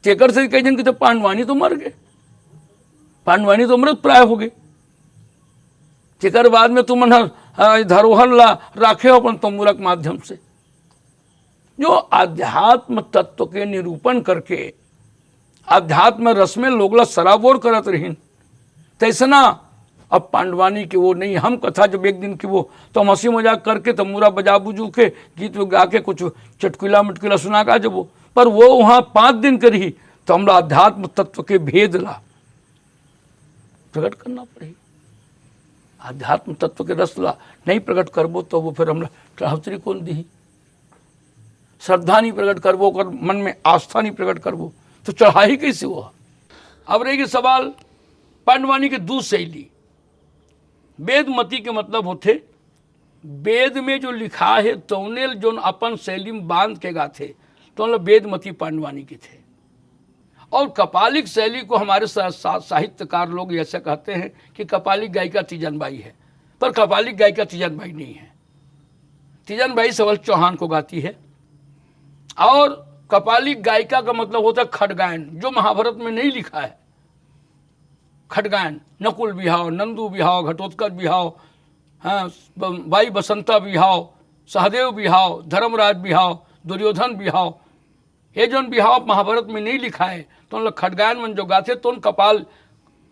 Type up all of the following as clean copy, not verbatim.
तेकर से कह कि तो पांडवानी तो मर गए, पांडवानी तो मृत प्राय हो गए। तेकर बाद में तुम धरोहर ला राखे हो अपन तंबूरा के माध्यम से। जो आध्यात्म तत्व के निरूपण करके आध्यात्म रस में लोगला सराबोर करत रहीन, तैसना अब पांडवानी के वो नहीं। हम कथा जब एक दिन की वो तो हम हंसी मजाक करके तंबूरा बजा बुजू के गीत गा के कुछ चटकुला मटकुला सुना का जब वो, पर वो वहाँ 5 दिन करी तो हमरा अध्यात्म तत्व के भेद ला प्रकट करना पड़ेगी। आध्यात्म तत्व के रस ला नहीं प्रकट करबो तो वो फिर हमरा चढ़ावतरी कौन दी, श्रद्धा नहीं प्रकट करबो, कर मन में आस्था नहीं प्रकट करबो तो चढ़ाई कैसे हुआ। अब रहेगी सवाल पांडवानी के दू शैली। वेदमती के मतलब होते वेद में जो लिखा है तौने जो अपन शैली में बांध के गाथे तो मतलब वेदमती पांडवानी के थे। और कपालिक शैली को हमारे साहित्यकार लोग ऐसे कहते हैं कि कपालिक गायिका तीजनबाई है, पर कपालिक गायिका तीजनबाई नहीं है। तीजनबाई सवल चौहान को गाती है। और कपालिक गायिका का मतलब होता है खडगायन, जो महाभारत में नहीं लिखा है। खडगायन, नकुल बिहाव, नंदू बिहाव, घटोत्कच बिहाव, हाँ, बाई बसंता बिहाव, सहदेव बिहाव, धर्मराज बिहाव, दुर्योधन बिहाव, ये जो बिहाव महाभारत में नहीं लिखा है तो उन लोग खडगायन में जो गाते तो उन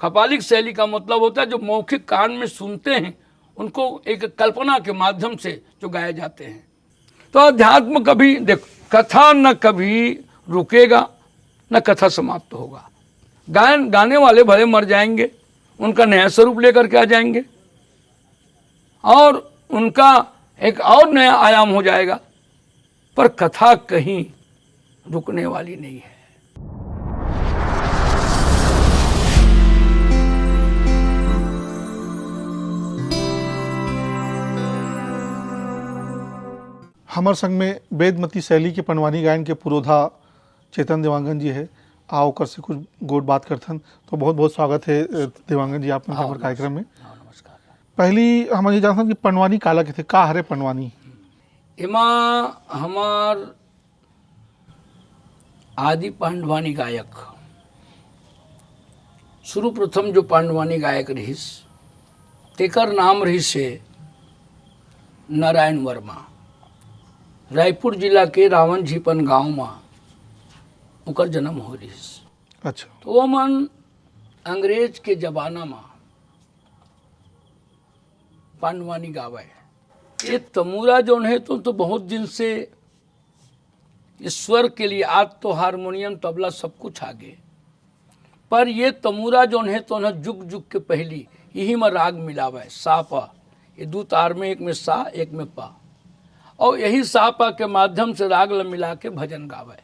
कपालिक शैली का मतलब होता है जो मौखिक कान में सुनते हैं उनको एक कल्पना के माध्यम से जो गाए जाते हैं। तो अध्यात्म कभी देखो, कथा न कभी रुकेगा न कथा समाप्त होगा। गायन गाने वाले भले मर जाएंगे, उनका नया स्वरूप लेकर के आ जाएंगे और उनका एक और नया आयाम हो जाएगा, पर कथा कहीं रुकने वाली नहीं है। हमारे संग में वेदमती शैली के पंडवानी गायन के पुरोधा चेतन देवांगन जी है। आओ कर से कुछ गोट बात करथन। तो बहुत बहुत स्वागत है देवांगन जी आपने हमारे कार्यक्रम में। नमस्कार। पहली हम ये जानते कि पंडवानी काला के थे, का हरे पंडवानी? एमा हमार आदि पांडवानी गायक शुरू प्रथम जो पांडवानी गायक रहीस तेकर नाम रही से नारायण वर्मा। रायपुर जिला के रावण झीपन गांव में उकर जन्म हो रहीस। अच्छा। तो वो मन अंग्रेज के जमाना में पांडवानी गावे। ये तमूरा जो है तो बहुत दिन से ईश्वर के लिए, आज तो हारमोनियम तबला सब कुछ आगे, पर ये तमूरा जो है तो ना जुग जुग के पहली यही में राग मिलावे सा पा। ये 2 तार में, एक में सा एक में पा, और यही सा पा के माध्यम से राग ल मिला के भजन गावे।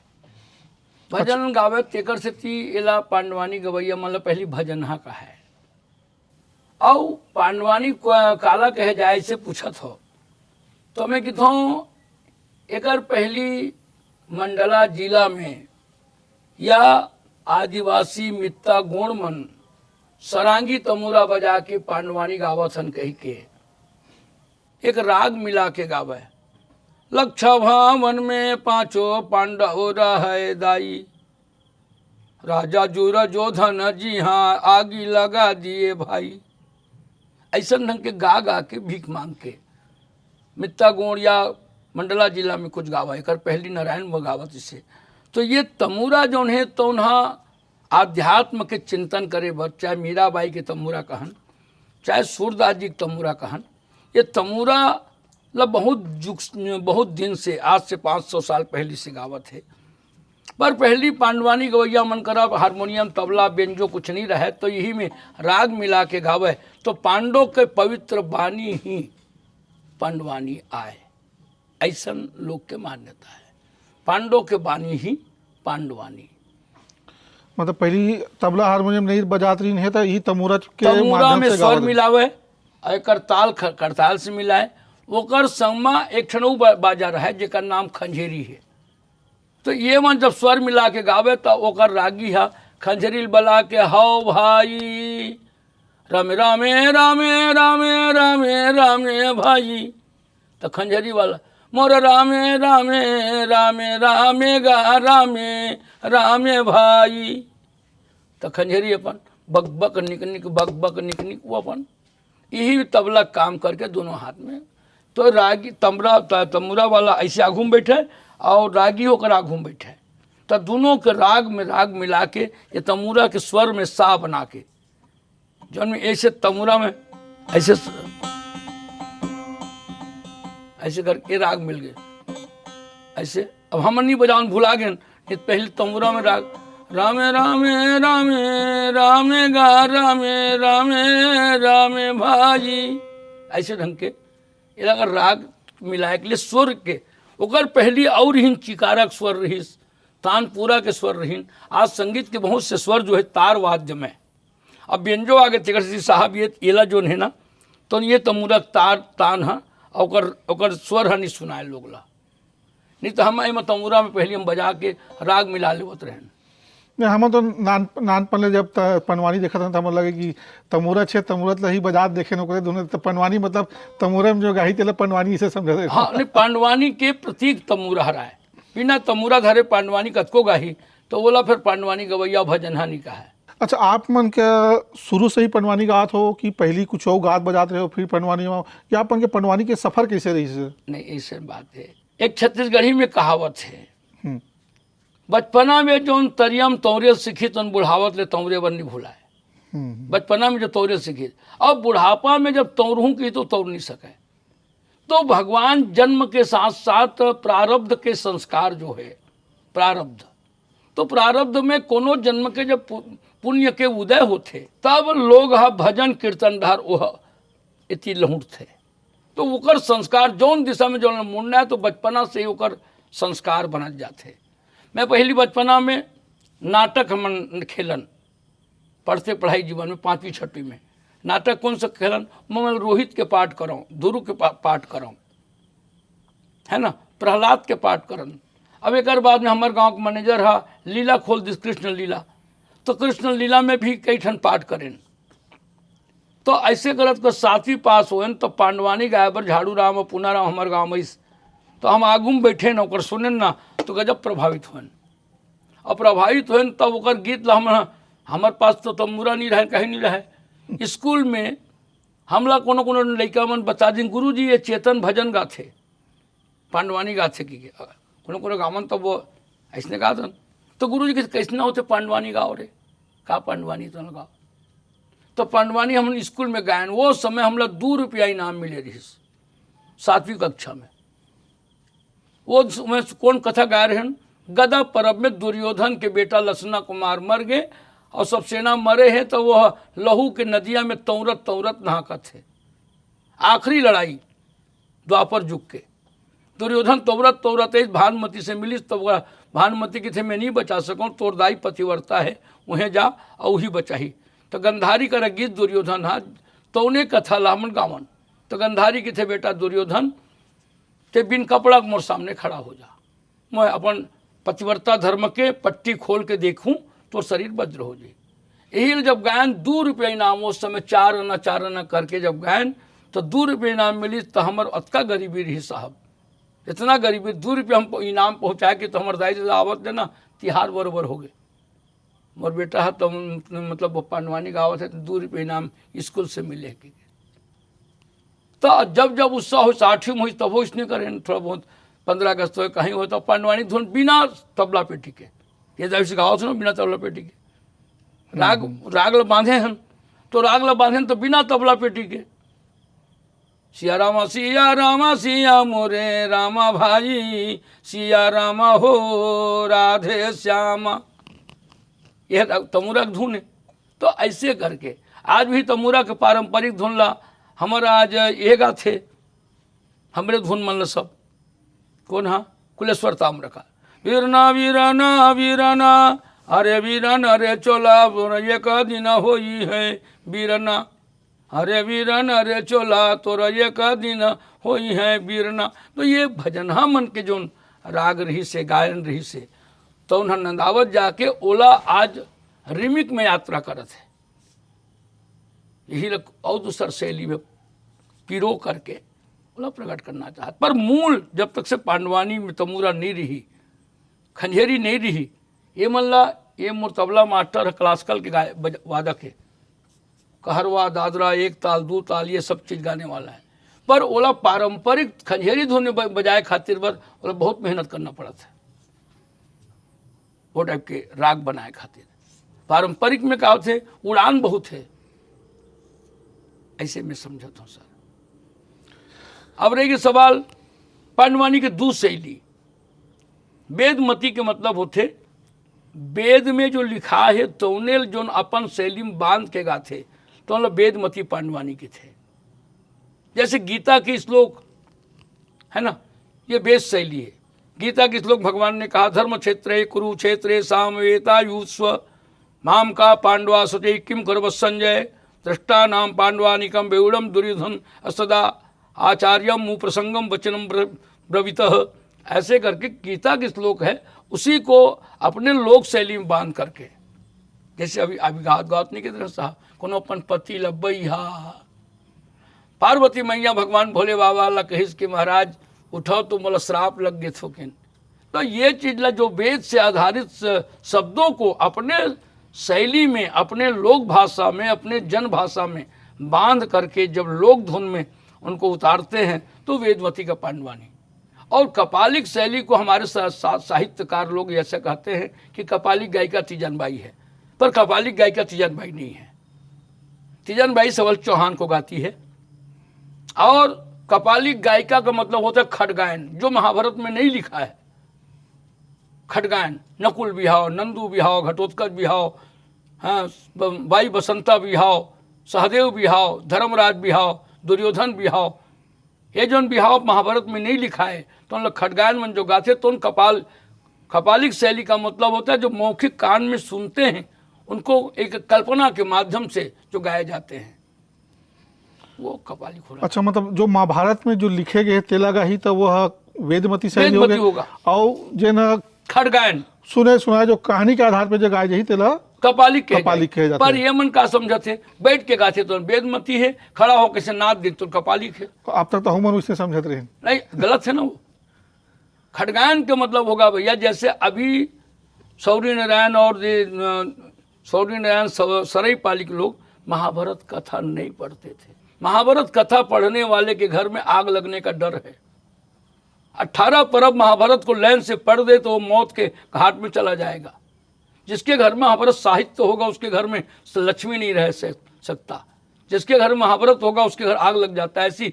भजन गावे तेकर से ती एला पांडवानी गवैया मतलब पहली भजनहा का है। और पांडवानी काला कहे जाए से पूछत हो तो मैं कहूँ एकर पहली मंडला जिला में या आदिवासी मित्ता गुण मन सरांगी तमूरा बजा के पांडवानी गावथन कही के एक राग मिला के गावे। लक्षा भावन में 5 पांडव रहे दाई, राजा जुरा जोधन जी हाँ आगी लगा दिए भाई। ऐसा ढंग के गा गा के भीख मांग के मित्ता गोड़ या मंडला जिला में कुछ गावा कर पहली नारायण में गावत इसे। तो ये तमूरा जो है तो उन्हें आध्यात्म के चिंतन करे बर, चाहे मीराबाई के तमूरा कहन, चाहे सूरदास जी के तमूरा कहन, ये तमूरा बहुत दिन से, आज से 500 साल पहले से गावत है। पर पहली पांडवानी गवैया मन करा हारमोनियम तबला बेंजो कुछ नहीं रहे तो यही में राग मिला के गावे तो पांडव के पवित्र बानी ही पांडवानी आए, ऐसा लोग के मान्यता है। पांडव के बानी ही पांडवानी। मतलब पहली तबला हारमोनियम नहीं बजात रही है तो यही तमूरा के तमूरा में स्वर मिलावे, एकर ताल करताल से मिलाए। ओकर संगमा एक ठनऊ बाजा रहे जेकर नाम खंजेरी है। तो ये मन जब स्वर मिला के गावे तो ओकर रागी है खंजरी बला के हाओ भाई रामे रामे रामे रामे रामे रामे भाई। तो खंजरी वाला मोर रामे रामे रामे रामे गा रामे रामे भाई। तो खंजरी अपन बक बक निक निक बक बक निक निक वो अपन यही तबला काम करके दोनों हाथ में। तो रागी तमुरा वाला ऐसे आगू में बैठे और रागी होकर आगू में बैठे, तो दोनों के राग में राग मिला के ये तमुरा के स्वर में सा बना के जो में ऐसे तमुरा में ऐसे ऐसे करके राग मिल गए ऐसे। अब हम नहीं बजावन भुला गए, नहीं पहले तमुरा में राग रामे रामे रामे रामे गा रामे रामे रामे भाई ऐसे ढंग के ये अगर राग मिलाए के लिए स्वर के ओकर पहली और ही चिकारक स्वर रहीस, तानपुरा के स्वर रहीन। आज संगीत के बहुत से स्वर जो है तार वाद्य में, अब व्यंजो आगे तेकर साहब ये एला जो है ना, तो ये तमुरा तार तान है ओकर स्वर है नहीं सुनाए लोग ला, नहीं तो हम एम तमुरा में पहले हम बजा के राग मिला लेवत रहन। नहीं हम तो नानपन ले जब पनवानी देखा था हमें लगे कि तमुरा छे तमुरत ही बजात देखे न दोनों तो पनवानी मतलब तमुरा में जो गाही तेल पनवानी इसे समझे। हाँ नहीं, पांडवानी के प्रतीक तमुरा हराए, बिना तमुरा धरे पांडवानी कतको गाही तो बोला फिर पांडवानी गवैया भजन हानि का है। अच्छा, आप मन के शुरू से ही पनवानी गात हो कि पहली कुछ और गात बजाते रहे हो फिर पनवानी हो, या अपन के पनवानी के सफर कैसे रही से? नहीं ऐसे बात है, एक छत्तीसगढ़ी में कहावत है, बचपना में जो तरियम तौरे सीखी तो बुढ़ावत ले तौरे बर नहीं भुलाए। बचपना में जो तौरे सीखी अब बुढ़ापा में जब तौरहूँ की तो तौर नहीं सके। तो भगवान जन्म के साथ साथ प्रारब्ध के संस्कार जो है प्रारब्ध, तो प्रारब्ध में कोनो जन्म के जब पुण्य के उदय होते तब लोग भजन कीर्तन धार ओह इति लहुट थे, तो ओकर संस्कार जौन दिशा में जो मुड़ना है तो बचपना से ही ओकर संस्कार बनत जाते। मैं पहली बचपना में नाटक हम खेलन पढ़ते पढ़ाई जीवन में 5वीं 6वीं में नाटक कौन सा खेलन, मैं रोहित के पाठ कराऊँ, ध्रुव के पाठ कराऊँ, है ना, प्रहलाद के पाठ करन। अब एक बाद में हमारे गांव के मैनेजर है लीला खोल दिस कृष्ण लीला, तो कृष्ण लीला में भी कई ठन पाठ करें। तो ऐसे करत को 7वीं पास हो तो पांडवानी गाय बर झाड़ू राम और पूना राम हमारे गाँव में, तो हम आगू में बैठे न ओकर सुने ना तो गजब प्रभावित होन। और प्रभावित होन तब ओकर गीत ला हमारे पास तो तमुरा नहीं रहे, कहीं नहीं रहे। स्कूल में हमला कोनो कोनो लड़का मन बता दिन गुरु जी ये चेतन भजन गाथे पांडवानी गाथे की कोनो कोनो गावन, तब वो ऐसने गा दन तो गुरु जी के कैसे होते पांडवानी गाओ रे, का पांडवानी तो गाओ। तो पांडवानी हम स्कूल में गायन, वो समय हमला 2 रुपया इनाम मिले रही 7वीं कक्षा में। वो समय कौन कथा गा रहे हैं, गदा परब में दुर्योधन के बेटा लसना कुमार मर गए और सब सेना मरे हैं, तो वह लहू के नदिया में तौरत तौरत नहाकर थे। आखिरी लड़ाई द्वापर युग के, दुर्योधन तौरत तौरत भानुमति से मिली, तो वह भानुमति की थे मैं नहीं बचा सकूँ, तोरदाई पतिव्रता है वहें जा और वही बचाही। तो गंधारी का गीत दुर्योधन हा तौने कथा लामन गावन, तो गंधारी की थे बेटा दुर्योधन ते बिन कपड़ा मोर सामने खड़ा हो जा, मैं अपन पतिव्रता धर्म के पट्टी खोल के देखूं तो शरीर वज्र हो जाए। यही जब गायन 2 रुपया इनाम, उस समय 4 आना करके जब गायन तो 2 रुपये इनाम मिली, तो हमार अतका गरीबी रही साहब, इतना गरीबी 2 रुपये हम इनाम पहुँचाए कि तो हमारे दाई आवत देना तिहार बरोबर हो गए। मोर बेटा है तो मतलब वो पांडवानी गावत है तो 2 रुपये इनाम स्कूल से मिले कि। तो जब जब उत्साह हो 60 में हुई तब वो इसने करें थोड़ा बहुत 15 अगस्त हो कहीं हो तो पांडवानी धुन बिना तबला पेटी के, ये जब से गाओ सुनो बिना तबला पेटी के, राग बांधे हैं तो राग बांधे तो बिना तबला पेटी के। सिया रामा सिया मोरे रामा भाई, सिया रामा हो राधे श्यामा, यह तमुरा की धुन है। तो ऐसे करके आज भी तमुरा के पारंपरिक धुन ला हमारा आज ये गा थे हमरे धुन मन ला सब कौन हा कुलेश्वर ताम्र का वीरना वीराना वीराना अरे वीरन अरे चोला एक दिन होई है वीरना, अरे वीरन अरे चोला तोरा एक दिन होई है वीरना। तो ये भजनहा मन के जो राग रही से गायन रही से, तो उन्हें नंदावत जाके ओला आज रिमिक में यात्रा करत है। यही और दूसर शैली में पिरो करके ओला प्रकट करना चाहत, पर मूल जब तक से पांडवानी में तमुरा नहीं रही, खंजेरी नहीं रही, ये मल्ला ये मोर तबला मास्टर है, क्लासिकल के वादक है, कहरवा दादरा एक ताल दो ताल ये सब चीज़ गाने वाला है। पर ओला पारंपरिक खंजेरी धुन बजाए खातिर बर ओला बहुत मेहनत करना पड़ा था, वो टाइप के राग बनाए खातिर। पारंपरिक में क्या थे, उड़ान बहुत है, ऐसे में समझता हूँ सर। अब रहेगी सवाल पांडवानी के दू शैली। वेदमती के मतलब होते वेद में जो लिखा है तौने जो अपन शैली में बांध के गाथे तो मतलब वेदमती पांडवानी के थे। जैसे गीता के श्लोक है ना, ये वेद शैली है। गीता के श्लोक भगवान ने कहा धर्म क्षेत्रे कुरुक्षेत्रे सामवेता युस्व माम का पांडवा सते किम करव संजय दृष्टा नाम पांडवानिकम बेउड़म दुर्योधन असदा आचार्यम मुप्रसंगम वचनम ब्रवीतः। ऐसे करके गीता के श्लोक है, उसी को अपने लोक शैली में बांध करके, जैसे अभी गात नहीं के तरह साहब कोनो अपन पति लब्बैहा पार्वती मैया भगवान भोले बाबा ला कहिस कि महाराज उठाओ तो मोला श्राप लग गए थोकिन। तो ये चीज ला जो वेद से आधारित शब्दों को अपने शैली में, अपने लोक भाषा में, अपने जन भाषा में बांध करके जब लोक धुन में उनको उतारते हैं तो वेदमती का पांडवानी। और कपालिक शैली को हमारे साहित्यकार लोग ऐसे कहते हैं कि कपालिक गायिका तीजनबाई है, पर कपालिक गायिका तीजनबाई नहीं है। तीजनबाई सबल चौहान को गाती है। और कपालिक गायिका का मतलब होता है खडगायन, जो महाभारत में नहीं लिखा है। खडगायन, नकुल बिहाव, नंदू बिहाव, घटोत्कच बिहाव, हाँ, बाई बसंता बिहाव, सहदेव बिहाव, धर्मराज बिहाव, दुर्योधन बिहाव, ये जो बिहाव महाभारत में नहीं लिखा है तो उन लोग खडगायन में जो गाते तो उन कपालिक शैली का मतलब होता है जो मौखिक कान में सुनते हैं, उनको एक कल्पना के माध्यम से जो गाए जाते हैं, वो कपालिक हो रहा। अच्छा, मतलब जो महाभारत में जो लिखे गए तेलगा ही तो वह वेदमती शैली होगा। और जो ना खडगायन सुना जो कहानी के आधार पर जो गाय जही तेला कपालिक कहे जाते। पर ये मन का समझते बैठ के गाते तो वेदमती है, खड़ा होकर से नाद दे तो कपालिक है। आप तक तो हम उससे समझते रहे नहीं, गलत है ना वो। खडगायन के मतलब होगा भैया जैसे अभी सौरी नारायण सराय पाली के लोग महाभारत कथा नहीं पढ़ते थे। महाभारत कथा पढ़ने वाले के घर में आग लगने का डर है। 18 परब महाभारत को लाइन से पढ़ दे तो वो मौत के घाट में चला जाएगा। जिसके घर में महाभारत साहित्य होगा उसके घर में लक्ष्मी नहीं रह सकता। जिसके घर में महाभारत होगा उसके घर आग लग जाता है। ऐसी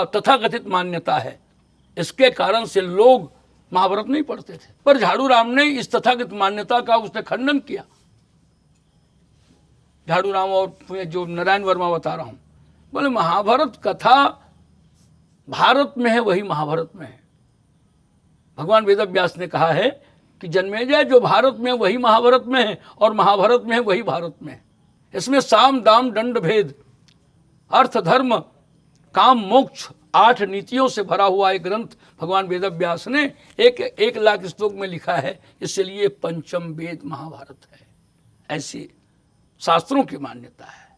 तथाकथित मान्यता है। इसके कारण से लोग महाभारत नहीं पढ़ते थे। पर झाड़ू राम ने इस तथाकथित मान्यता का उसने खंडन किया। झाड़ू राम और जो नारायण वर्मा बता रहा हूं, बोले महाभारत कथा भारत में है वही महाभारत में है। भगवान वेदव्यास ने कहा है कि जन्मेजय जो भारत में वही महाभारत में है और महाभारत में है वही भारत में है। इसमें साम दाम दंड भेद अर्थ धर्म काम मोक्ष 8 नीतियों से भरा हुआ एक ग्रंथ भगवान वेदव्यास ने 1 लाख श्लोक में लिखा है। इसलिए पंचम वेद महाभारत है। ऐसी शास्त्रों की मान्यता है,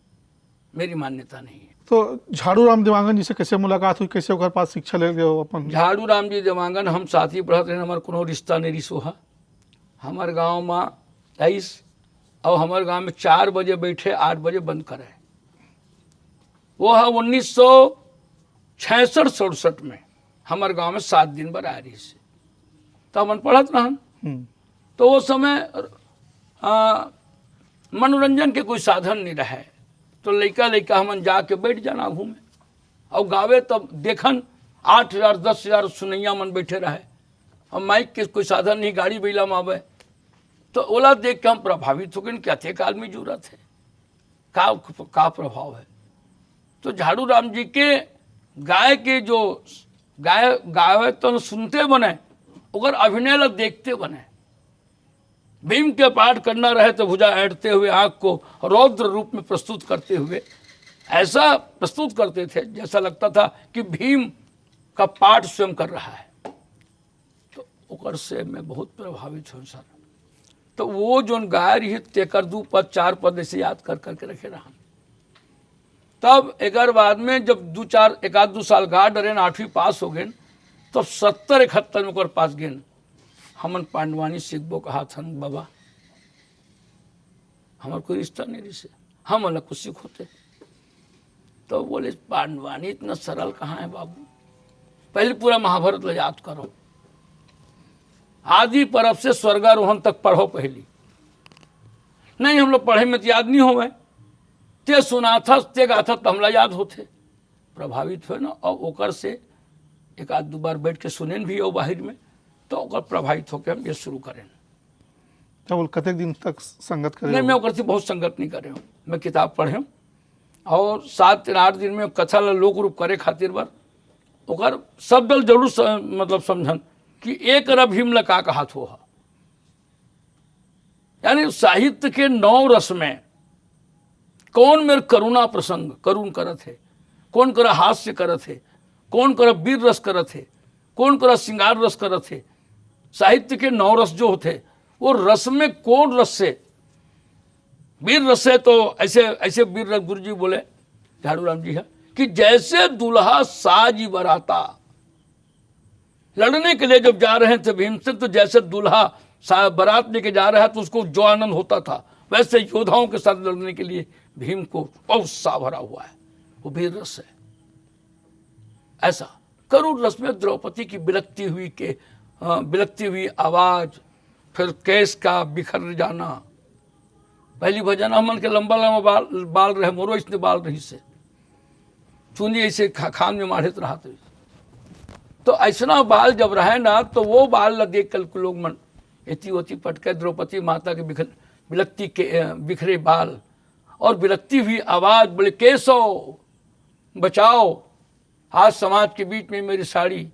मेरी मान्यता नहीं है। तो झाड़ू राम देवांगन जी से कैसे मुलाकात हुई, कैसे ओकर पास शिक्षा ले गए अपन? झाड़ू राम जी देवांगन हम साथी पढ़त रहे, हमार कोनो रिश्ता नहीं रिसोहा। हमार गांव में 23 और हमारे गांव में 4 बजे बैठे 8 बजे बंद करे। वो है 1966-67 में हमारे गांव में 7 दिन बर आ रही से तो हम पढ़त रहन। तो वो समय मनोरंजन के कोई साधन नहीं रहे तो लड़का हमन जाके बैठ जाना घूमे और गावे। तब देखन 8,000 10,000 सुनैया मन बैठे रहे और माइक के कोई साधन नहीं, गाड़ी बैला में आवे। तो ओला देख के हम प्रभावित हो गए कि अथे काल में जरूरत है, का प्रभाव है। तो झाड़ू राम जी के गाय के जो गावे तो सुनते बने अगर अभिनय लग देखते बने। भीम के पाठ करना रहे तो भुजा ऐंठते हुए आँख को रौद्र रूप में प्रस्तुत करते हुए ऐसा प्रस्तुत करते थे जैसा लगता था कि भीम का पाठ स्वयं कर रहा है। तो ओकर से मैं बहुत प्रभावित हूँ सर। तो वो जो गाय रही तेकर 2 पद 4 पद ऐसे याद कर करके रखे रहा। तब एक बाद में जब 1-2 साल गा डरे 8वीं पास हो गए तब 70-71 में ओकर पास गए। हमन पांडवानी सीखबो कहा थन बाबा हमारा कोई रिश्ता नहीं रिश्ते, हम अलग कुछ सिख होते। तो बोले पांडवानी इतना सरल कहाँ है बाबू, पहले पूरा महाभारत ले याद करो, आदि परब से स्वर्गारोहण तक पढ़ो पहली। नहीं हम लोग पढ़े में तो याद नहीं हो गए, ते सुना था ते गा था तो हमला याद होते, प्रभावित हुए ना। और ओकर से एक आध दो बार बैठ के सुने भी हो बाहर में, तो ओकर प्रभावित होकर हम ये शुरू करें। तो कतेक दिन तक संगत करें? नहीं मैं ओकर से बहुत संगत नहीं करे हूँ, मैं किताब पढ़े हूँ और 7-8 दिन में कथा लोक रूप करे खातिर बार ओकर शब्द जरूर मतलब समझन कि एक रब हिमला का हाथ हो। यानी साहित्य के 9 रस में कौन मेरे करुणा प्रसंग करुण करत है, कौन करा हास्य करत है, कौन करा वीर रस करत है, कौन करा श्रृंगार रस करत है। साहित्य के 9 रस जो होते वो रस में कौन रस से वीर रस है, तो ऐसे ऐसे वीर रस गुरु जी बोले झाड़ू राम जी है कि जैसे दुल्हा साज बराता, लड़ने के लिए जब जा रहे थे भीमसेन, तो जैसे दुल्हा बारात लेके जा रहा है तो उसको जो आनंद होता था, वैसे योद्धाओं के साथ लड़ने के लिए भीम को बहुत उत्साह भरा हुआ है, वो वीर रस है। ऐसा करुण रस में द्रौपदी की बिलकती हुई आवाज, फिर केस का बिखर जाना, पहली भजन हमन के लंबा लंबा बाल रहे मोरो इसने बाल रही से चुनी ऐसे खान में माढ़ित रहा। तो ऐसा बाल जब रहे ना, तो वो बाल ल देख कर लोग मन एती ओती पटके द्रौपदी माता के बिलकती के बिखरे बाल और बिलकती हुई आवाज, बोले केसो बचाओ, आज समाज के बीच में मेरी साड़ी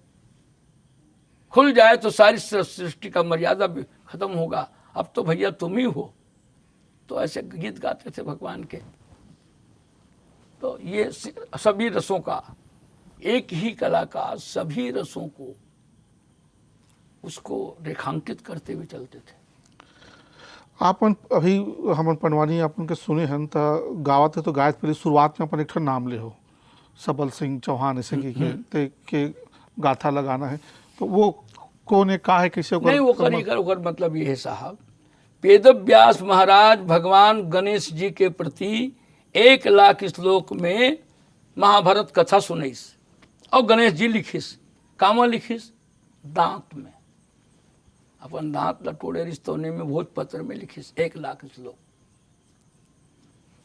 खुल जाए तो सारी सृष्टि का मर्यादा भी खत्म होगा, अब तो भैया तुम ही हो। तो ऐसे गीत गाते थे भगवान के। तो ये सभी रसों का एक ही कलाकार सभी रसों को उसको रेखांकित करते हुए चलते थे। आपन अभी हमन पंडवानी आपन के सुने हन त गावत है, तो गायत पहले शुरुआत में अपन एक नाम ले हो सबल सिंह चौहान ऐसे के गाथा लगाना है, तो वो कौन है, का है, कैसे नहीं वो कर मतलब ये है साहब, वेदव्यास महाराज भगवान गणेश जी के प्रति 1 लाख श्लोक में महाभारत कथा सुनैस और गणेश जी लिखिस, कामा लिखिस दांत में, अपन दांत लटोड़े रिश्तोने में भोजपत्र में लिखिस 1 लाख श्लोक।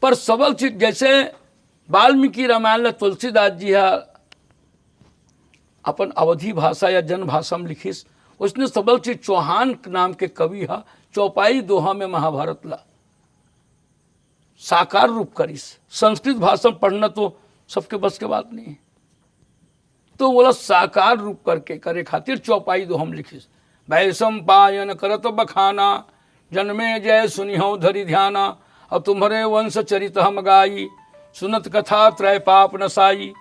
पर सबल चीज जैसे वाल्मीकि रामायण तुलसीदास जी अपन अवधि भाषा या जन भाषा में लिखिस, उसने सबल चीज चौहान नाम के कवि है चौपाई दोहा में महाभारत ला साकार रूप करिस। संस्कृत भाषा में पढ़ना तो सबके बस के बात नहीं है, तो बोला साकार रूप करके करे खातिर चौपाई दोहा में लिखिस। वैसम पायन करत बखाना, जन्मे जय सुनिहो धरि ध्याना, अब तुम्हारे वंश चरित हम गाई, सुनत कथा त्रय पाप नसाई,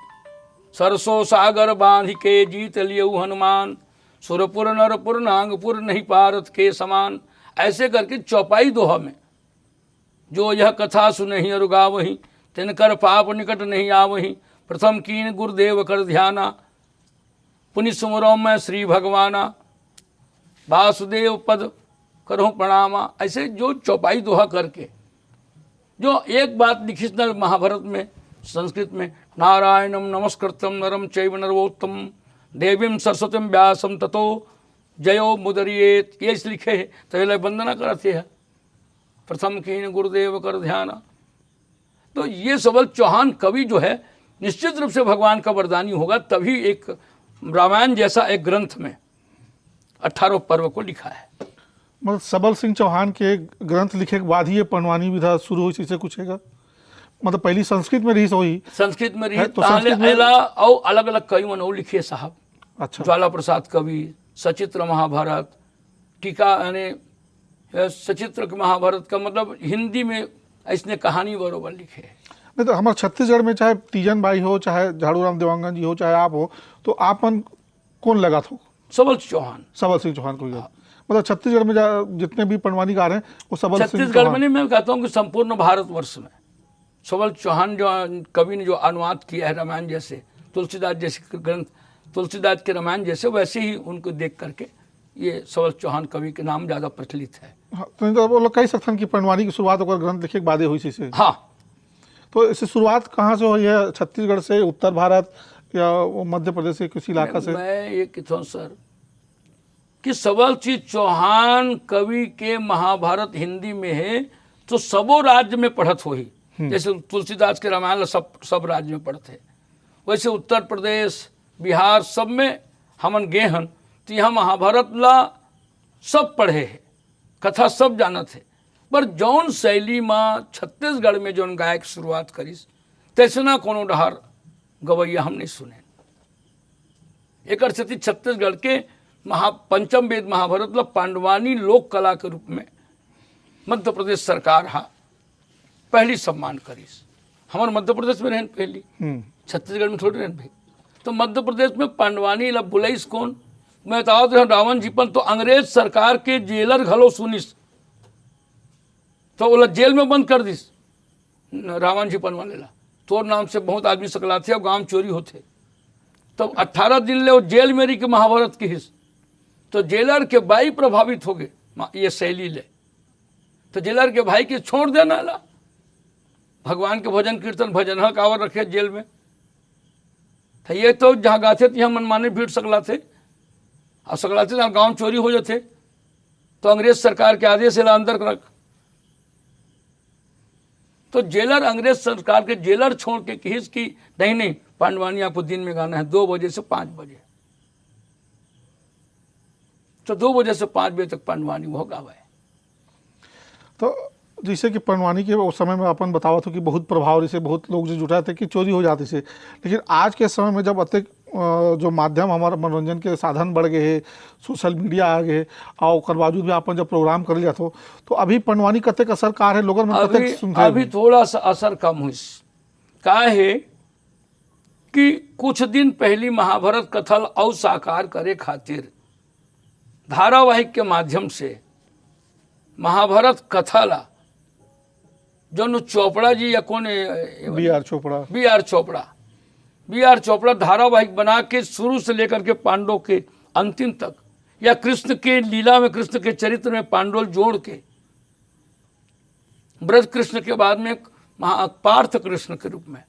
सरसों सागर बांध के जीत लियऊ हनुमान, सुरपुर नरपुर नांगपुर नहीं पारत के समान। ऐसे करके चौपाई दोहा में जो यह कथा सुनहि और गावही, तिनकर पाप निकट नहीं आवही, प्रथम कीन गुरुदेव कर ध्याना, पुनि सुमरो मैं श्री भगवाना, वासुदेव पद करो प्रणामा। ऐसे जो चौपाई दोहा करके जो एक बात लिखी न महाभारत में संस्कृत में, नारायणम नमस्कृतम नरम चैव नरोत्तम देवीं सरस्वतीं व्यासम ततो जयो मुदरियेत, ये लिखे है। तो ये वंदना करते हैं, प्रथम कीन गुरुदेव कर ध्याना। तो ये सबल चौहान कवि जो है निश्चित रूप से भगवान का वरदानी होगा, तभी एक रामायण जैसा एक ग्रंथ में 18 पर्व को लिखा है। मतलब सबल सिंह चौहान के ग्रंथ लिखे के बाद ही ये पंडवानी विधा शुरू हुई, इसे कुछ हैगा? मतलब पहली संस्कृत में रही सोई, संस्कृत में रही तो संस्कृत में और अलग अलग कवि मन लिखे साहब। अच्छा, ज्वाला प्रसाद कवि, सचित्र महाभारत, टीका यानी सचित्र के महाभारत का मतलब हिंदी में ऐसने कहानी बरोबर लिखे। नहीं तो हमारे छत्तीसगढ़ में चाहे तीजन भाई हो, चाहे झाड़ू राम देवांगन जी हो, चाहे आप हो, तो आपन कौन लगा था? सबल चौहान, सबल सिंह चौहान को। मतलब छत्तीसगढ़ में जितने भी पंडवानी गा रहे हैं वो सबल सिंह छत्तीसगढ़ में नहीं, मैं कहता हूँ कि संपूर्ण भारतवर्ष में सबल चौहान जो कवि ने जो अनुवाद किया है रामायण जैसे, तुलसीदास जैसे ग्रंथ, तुलसीदास के रामायण जैसे, वैसे ही उनको देख करके ये सबल चौहान कवि के नाम ज़्यादा प्रचलित है। हाँ, तो वो लोग कह सकते हैं कि पंडवानी की शुरुआत ओकर ग्रंथ लिखे के बादे हुई से। हाँ, तो इससे शुरुआत कहाँ से हुई है? छत्तीसगढ़ से, उत्तर भारत, या वो मध्य प्रदेश के किसी इलाका से? मैं ये कहता हूँ सर कि सबल चीज चौहान कवि के महाभारत हिंदी में है तो सबो राज्य में पढ़त हो ही, जैसे तुलसीदास के रामायण सब राज्य में पढ़ते, वैसे उत्तर प्रदेश बिहार सब में हमन गे हन तो यहाँ महाभारत ला सब पढ़े है, कथा सब जानत है। पर जौन शैली में छत्तीसगढ़ में जौन गायक शुरुआत करिस तैसना कोनो डहार गवैया हम नहीं सुने। एक स्थिति छत्तीसगढ़ के पंचम वेद महाभारत ला पांडवानी लोक कला के रूप में मध्य प्रदेश सरकार हा पहली सम्मान करिस। हमारे मध्य प्रदेश में रहन पहली, छत्तीसगढ़ में थोड़ी रहन भाई। तो मध्य प्रदेश में पांडवानी ला बुलाइस कौन? मैं बताओ तो रावण जी पर तो अंग्रेज सरकार के जेलर घलो सुनिस तो वो जेल में बंद कर दिस रावण जी पनवाने ला। तोर नाम से बहुत आदमी सकलाते और गांव चोरी होते, तब 18 दिन ले वो जेल में रही के महाभारत की हिस्स। तो जेलर के भाई प्रभावित हो गए ये शैली ले, तो जेलर के भाई के छोड़ देना ला, भगवान के भजन कीर्तन भजन कावर रखे जेल में। तो ये तो जहाँ गाते थे यहाँ मनमाने भीड़ सकलाते और सकलाते जहाँ गाँव चोरी हो जाते तो अंग्रेज सरकार के आदेश ला अंदर रख। तो जेलर अंग्रेज सरकार के जेलर छोड़ के किस की नहीं पांडवानी आपको दिन में गाना है 2 बजे से 5 बजे, तो 2 बजे से 5 बजे तक पांडवानी वो गावा है। तो जैसे कि पंडवानी के उस समय में अपन बतावा था कि बहुत प्रभाव से बहुत लोग जो जुटाए थे कि चोरी हो जाती से, लेकिन आज के समय में जब अत्यधिक जो माध्यम हमारा मनोरंजन के साधन बढ़ गए है, सोशल मीडिया आ गए और ओकर बावजूद भी अपन जब प्रोग्राम कर लिया तो अभी पंडवानी कतेक असरकार है लोगन में कतेक सुनते हैं? अभी थोड़ा सा असर कम हुई का है कि कुछ दिन पहली महाभारत कथा और साकार करे खातिर धारावाहिक के माध्यम से महाभारत कथा ला जो चोपड़ा जी या कौन बी आर चोपड़ा धारावाहिक बना के शुरू से लेकर के पांडव के अंतिम तक, या कृष्ण के लीला में कृष्ण के चरित्र में पांडव जोड़ के ब्रज कृष्ण के बाद में पार्थ कृष्ण के रूप में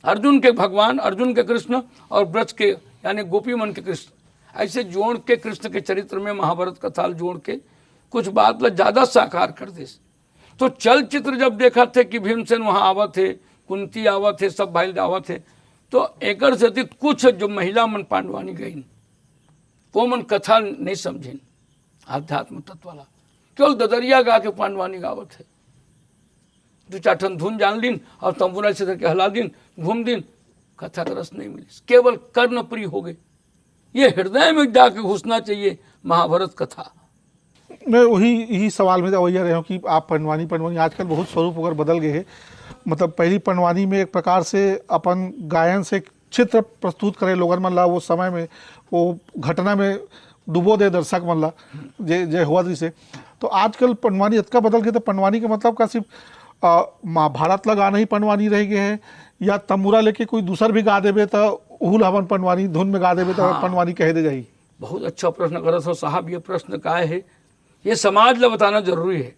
अर्जुन के भगवान, अर्जुन के कृष्ण और ब्रज के यानी गोपी मन के कृष्ण, ऐसे जोड़ के कृष्ण के चरित्र में महाभारत कथा जोड़ के कुछ बात ला ज़्यादा साकार कर दे। तो चलचित्र जब देखा थे कि भीमसेन वहाँ आवा थे, कुंती आवा थे, सब भाई आवा थे, तो एकर से कुछ जो महिला मन पांडवानी गई को मन कथा नहीं समझिन आध्यात्म तत्व वाला, केवल ददरिया गा के पांडवानी गावत है। 2-4 ठन धुन जान लीन और तंबुरा से धर के हला दिन घूम दिन, कथा का रस नहीं मिली, केवल कर्णप्रिय हो गए। ये हृदय में जाके घुसना चाहिए महाभारत कथा। मैं यही सवाल में वही रहा हूँ कि आप पंडवानी आजकल बहुत स्वरूप अगर बदल गए हैं। मतलब पहली पंडवानी में एक प्रकार से अपन गायन से चित्र प्रस्तुत करे लोगन मन ला, वो समय में वो घटना में डुबो दे दर्शक मन ला जे हुआ से। तो आजकल पंडवानी इतना बदल गया, तो पंडवानी का मतलब का सिर्फ महाभारत ला गाना ही पंडवानी रह गए हैं, या तंबूरा लेके कोई दूसर भी गा देवे तो उहुल हवन पंडवानी धुन में गा देवे तो पंडवानी कह दे जाई? बहुत अच्छा प्रश्न करत हो साहब। ये प्रश्न का है, ये समाज ला बताना जरूरी है।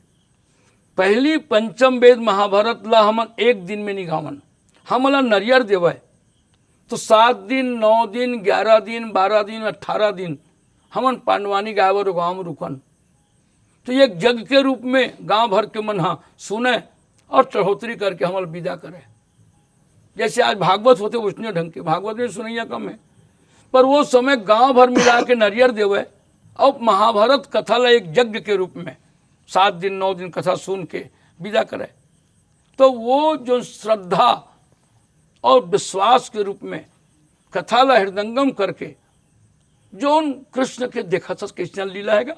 पहली पंचम वेद महाभारत ला हमन एक दिन में नहीं गावन, हमला नरियर देवे तो 7 दिन 9 दिन 11 दिन 12 दिन 18 दिन हमन पांडवानी गावर गाँव में रुकन। तो एक जग के रूप में गांव भर के मन हाँ सुने और चढ़ोतरी करके हमल विदा करे। जैसे आज भागवत होते उसने ढंग के भागवत में सुनैया कम है, पर वो समय गांव भर मिला के नरियर देवे और महाभारत कथा ला एक यज्ञ के रूप में 7 दिन 9 दिन कथा सुन के विदा करे। तो वो जो श्रद्धा और विश्वास के रूप में कथा ला हृदंगम करके जो कृष्ण के देखा था कृष्ण लीला हैगा,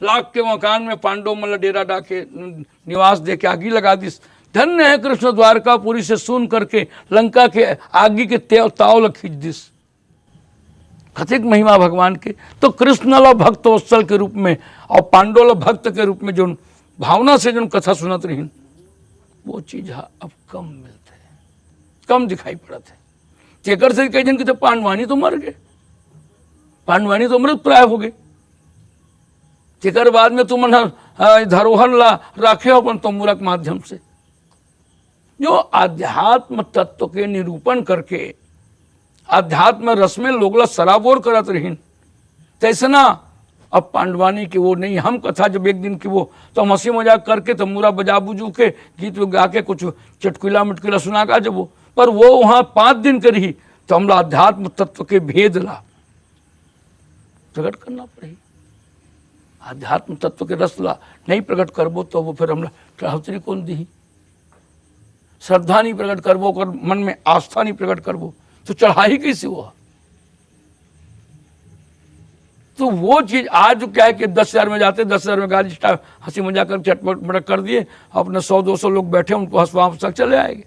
लाख के मकान में पांडव मतलब डेरा डाके निवास दे के आगी लगा दिस। धन्य है कृष्ण द्वारकापुरी से सुन करके लंका के आगी के ताव खींच दिस। कथिक महिमा भगवान के। तो कृष्ण ला भक्त वत्सल के रूप में और पांडव ला भक्त के रूप में जो भावना से जो कथा सुनत रही वो चीज अब कम मिलते है, कम दिखाई पड़त है। जेकर से कई जन के पांडवानी तो मर गए, पांडवानी तो मृत प्राय हो गए। तेकर बाद में तुम धरोहर ला राखे हो अपन तंबूरा के माध्यम से। जो आध्यात्म तत्व के निरूपण करके आध्यात्म रस में लोगला सराबोर करत रहीन, तैसना अब पांडवानी की वो नहीं। हम कथा जब एक दिन की वो तो हम हंसी मजाक करके तंबूरा बजा बुजू के गीत गा के कुछ चटकुला मटकुला सुना का जब वो, पर वो वहाँ 5 दिन के रही तो हम आध्यात्म तत्व के भेद ला प्रकट करना पड़ी। आध्यात्म तत्व के रस ला नहीं प्रकट करबो तो वो फिर हमला चढ़ौतरी कौन दी। श्रद्धा नहीं प्रकट करबो, कर मन में आस्था नहीं प्रकट करबो तो चढ़ाई कैसे हुआ। तो वो चीज आज क्या है कि 10,000 में जाते, 10,000 में गाड़ी हंसी मजाक कर चटपट मटक कर दिए, अपने 100-200 लोग बैठे उनको हंसवा हंसा चले आएंगे।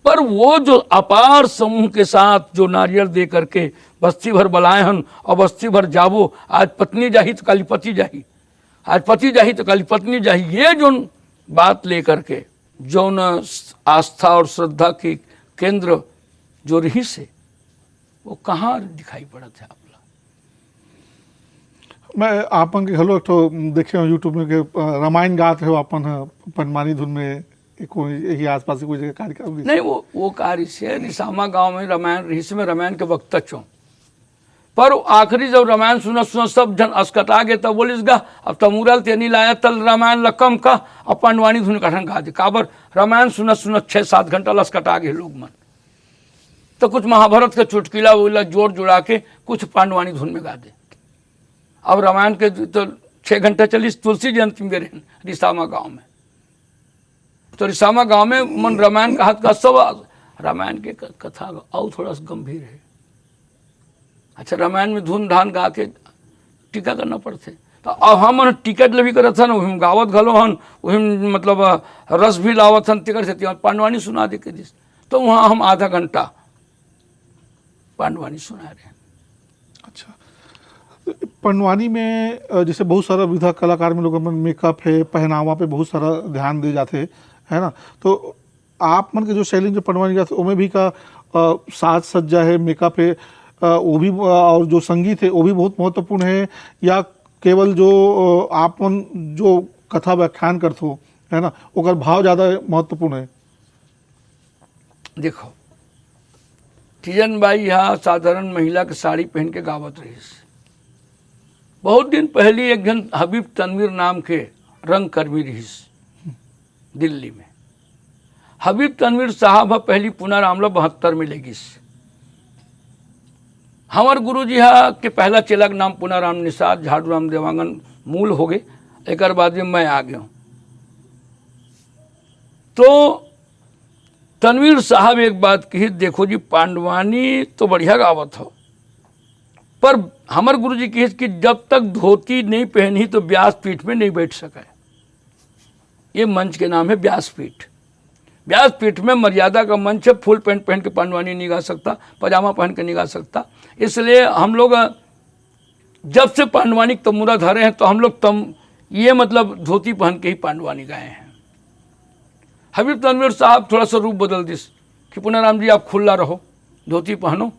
पर वो जो अपार समूह के साथ जो नारियल दे करके बस्ती भर बलाए हन और बस्ती भर जाबो, आज पत्नी जाही तो काली पति जाही, आज पति जाही तो काली पत्नी जाही, ये जो बात लेकर के जो न आस्था और श्रद्धा के केंद्र जो रही से वो कहाँ दिखाई पड़ा था। मैं आपन के घलो एक ठो देखे हो यूट्यूब में के रामायण गात हो अपन पनमानी धुन में कोई यही आसपास की कोई जगह कार्यक्रम नहीं। वो कार्य से रिसामा गांव में रामायण रही से में रामायण के वक्त चो, पर आखिरी जब रामायण सुना सब जन अस्कता गए तब बोलिस गा अब तमूरल तेनी लाया तल रामायण लकम का अब पांडवानी धुन कठन गा दे। काबर रामायण सुना 6-7 घंटा लस्कटा गए लोग मन, तो कुछ महाभारत का चुटकिला वोला जोड़ जुड़ा के कुछ पांडवानी धुन में गा दे। अब रामायण के तो 6 घंटा चली तुलसी जयंती में रहे रिसामा गांव में, तो रिसामा गांव में मन रामायण का हाथ का सब रामायण के कथा और थोड़ा सा गंभीर है। अच्छा रामायण में धुन धान गा के टीका करना पड़ते, तो अब हम टिकट भी करत हन वही गावत घलो हन वही मतलब रस भी लावत हन टिकट से पांडवानी सुना दे के दिस, तो वहाँ हम आधा घंटा पांडवानी सुना रहे हैं। अच्छा, पनवानी में जैसे बहुत सारा विधा कलाकार में लोग मेकअप है पहनावा पे बहुत सारा ध्यान दे जाते है ना, तो आप मन के जो शैली जो पनवानी जाते उनमें भी का साज सज्जा है मेकअप है वो भी और जो संगीत है वो भी बहुत महत्वपूर्ण है, या केवल जो आप मन जो कथा व्याख्यान करते हो है ना ओकर भाव ज़्यादा महत्वपूर्ण है। देखो तीजन बाई यहाँ साधारण महिला के साड़ी पहन के गावत रही। बहुत दिन पहले एक जन हबीब तनवीर नाम के रंगकर्मी रही दिल्ली में। हबीब तनवीर साहब पहली पुनः रामला 72 में लगी। हमार गुरु जी के पहला चेला का नाम पुनः राम निषाद झाड़ू राम देवांगन मूल हो गए, एक बाद में मैं आ गया हूँ। तो तनवीर साहब एक बात कही, देखो जी पांडवानी तो बढ़िया गावत हो, पर हमारे गुरु जी कहे कि जब तक धोती नहीं पहनी तो व्यासपीठ में नहीं बैठ सका। ये मंच के नाम है व्यासपीठ। व्यासपीठ में मर्यादा का मंच है, फुल पैंट पहन के पांडवानी नहीं गा सकता, पजामा पहन के नहीं गा सकता। इसलिए हम लोग जब से पांडवानी तमूरा धरे हैं तो हम लोग ये मतलब धोती पहन के ही पांडवानी गाए हैं। हबीब तनवीर साहब थोड़ा सा रूप बदल दिस कि पुनः राम जी आप खुला रहो, धोती पहनो,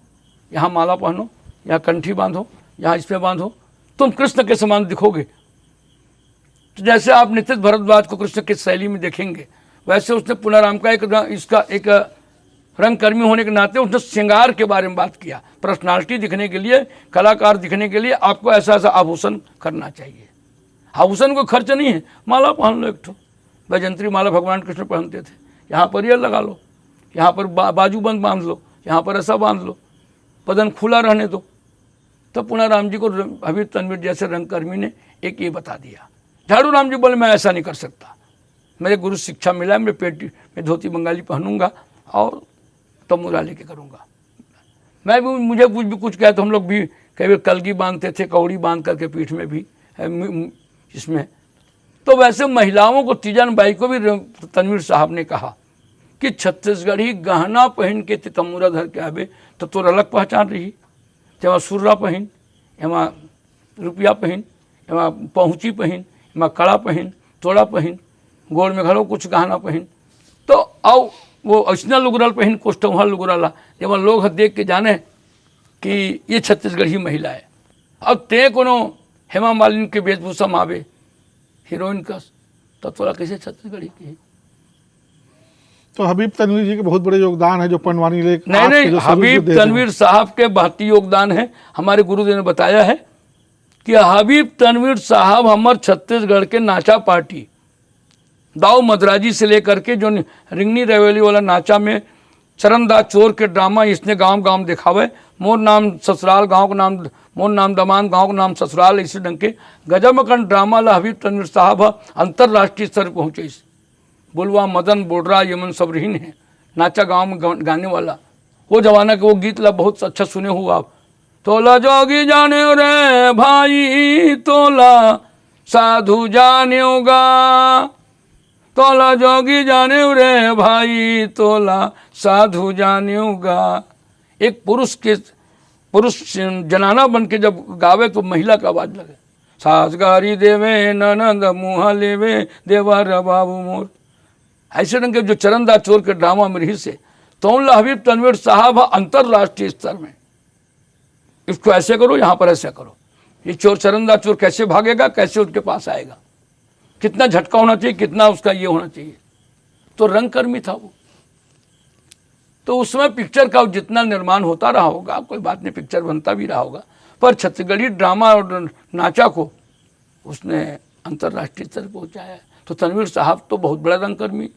यहाँ माला पहनो, यहाँ कंठी बांधो, यहाँ इसमें बांधो, तुम कृष्ण के समान दिखोगे। तो जैसे आप नितिश भरद्वाज को कृष्ण की शैली में देखेंगे वैसे उसने पुनराम का एक रंगकर्मी होने के नाते उसने श्रृंगार के बारे में बात किया। पर्सनालिटी दिखने के लिए, कलाकार दिखने के लिए आपको ऐसा ऐसा आभूषण करना चाहिए। आभूषण को खर्च नहीं है, माला पहन लो एक ठो, वैजंत्री माला भगवान कृष्ण पहनते थे। यहाँ पर ये लगा लो, यहाँ पर बाजूबंद बांध लो, यहाँ पर ऐसा बांध लो, बदन खुला रहने दो। तो पुनः राम जी को हबीब तनवीर जैसे रंगकर्मी ने एक ये बता दिया। झाड़ू राम जी बोले मैं ऐसा नहीं कर सकता, मेरे गुरु शिक्षा मिला है, मैं धोती बंगाली पहनूंगा और तमूरा लेके करूँगा। मैं भी मुझे कुछ कहे तो हम लोग भी कई कलगी बांधते थे, कौड़ी बांध करके पीठ में भी इसमें। तो वैसे महिलाओं को तीजन बाई को भी तनवीर साहब ने कहा कि छत्तीसगढ़ी गहना पहन के तमूरा धर के आवे तो तोर अलग पहचान रही। तेमा सुर्रा पहन, एमा रुपया पहन, एमा पहुँची पहन, एमा कड़ा पहन, तोड़ा पहन, गोड़ में घरों कुछ गहना पहन, तो आओ वो ऐसा लुगरल पहन कोष्टवा लुगरला जब लोग देख के जाने कि ये छत्तीसगढ़ी महिला है। अब ते कोनो हेमा मालिनी के वेशभूषा में आवे हीरोइन का, तो थोड़ा कैसे छत्तीसगढ़ी की है। तो हबीब तनवीर जी के बहुत बड़े योगदान है जो पंडवानी लेक नहीं आज के नहीं, जो सर्विस हबीब दे रहे हैं। तनवीर साहब के बहती योगदान है। हमारे गुरुदेव ने बताया है कि हबीब तनवीर साहब हमार छत्तीसगढ़ के नाचा पार्टी दाऊ मदराजी से लेकर के जो रिंगनी रेवली वाला नाचा में चरणदास चोर के ड्रामा इसने गांव गांव दिखावे, मोर नाम ससुराल गांव का नाम, मोर नाम दमान गांव का नाम ससुराल, इसी ढंग के गजब अकन ड्रामा ला हबीब तनवीर साहब अंतर्राष्ट्रीय स्तर पर पहुँचे। बुलवा मदन बोडरा यमन सबरहीन है नाचा गांव में गाने वाला, वो जमाना के वो गीत ला बहुत अच्छा सुने हो आप। तोला जोगी जाने रे भाई तोला साधु जाने होगा, तोला जोगी जाने रे भाई तोला साधु जाने होगा। एक पुरुष जनाना बन के जब गावे तो महिला का आवाज लगे, साजगारी देवे ननंद मुहा लेवे देवर बाबू मोर। ऐसे ढंग के जो चरणदास चोर के ड्रामा में रही से तो हबीब तनवीर साहब अंतर्राष्ट्रीय स्तर में इसको ऐसे करो, यहाँ पर ऐसे करो, ये चोर चरणदास चोर कैसे भागेगा, कैसे उसके पास आएगा, कितना झटका होना चाहिए, कितना उसका ये होना चाहिए। तो रंगकर्मी था वो। तो उस समय पिक्चर का जितना निर्माण होता रहा होगा, कोई बात नहीं, पिक्चर बनता भी रहा होगा, पर छत्तीसगढ़ी ड्रामा और नाचा को उसने अंतर्राष्ट्रीय स्तर पर पहुँचाया। तो तनवीर साहब तो बहुत बड़ा रंगकर्मी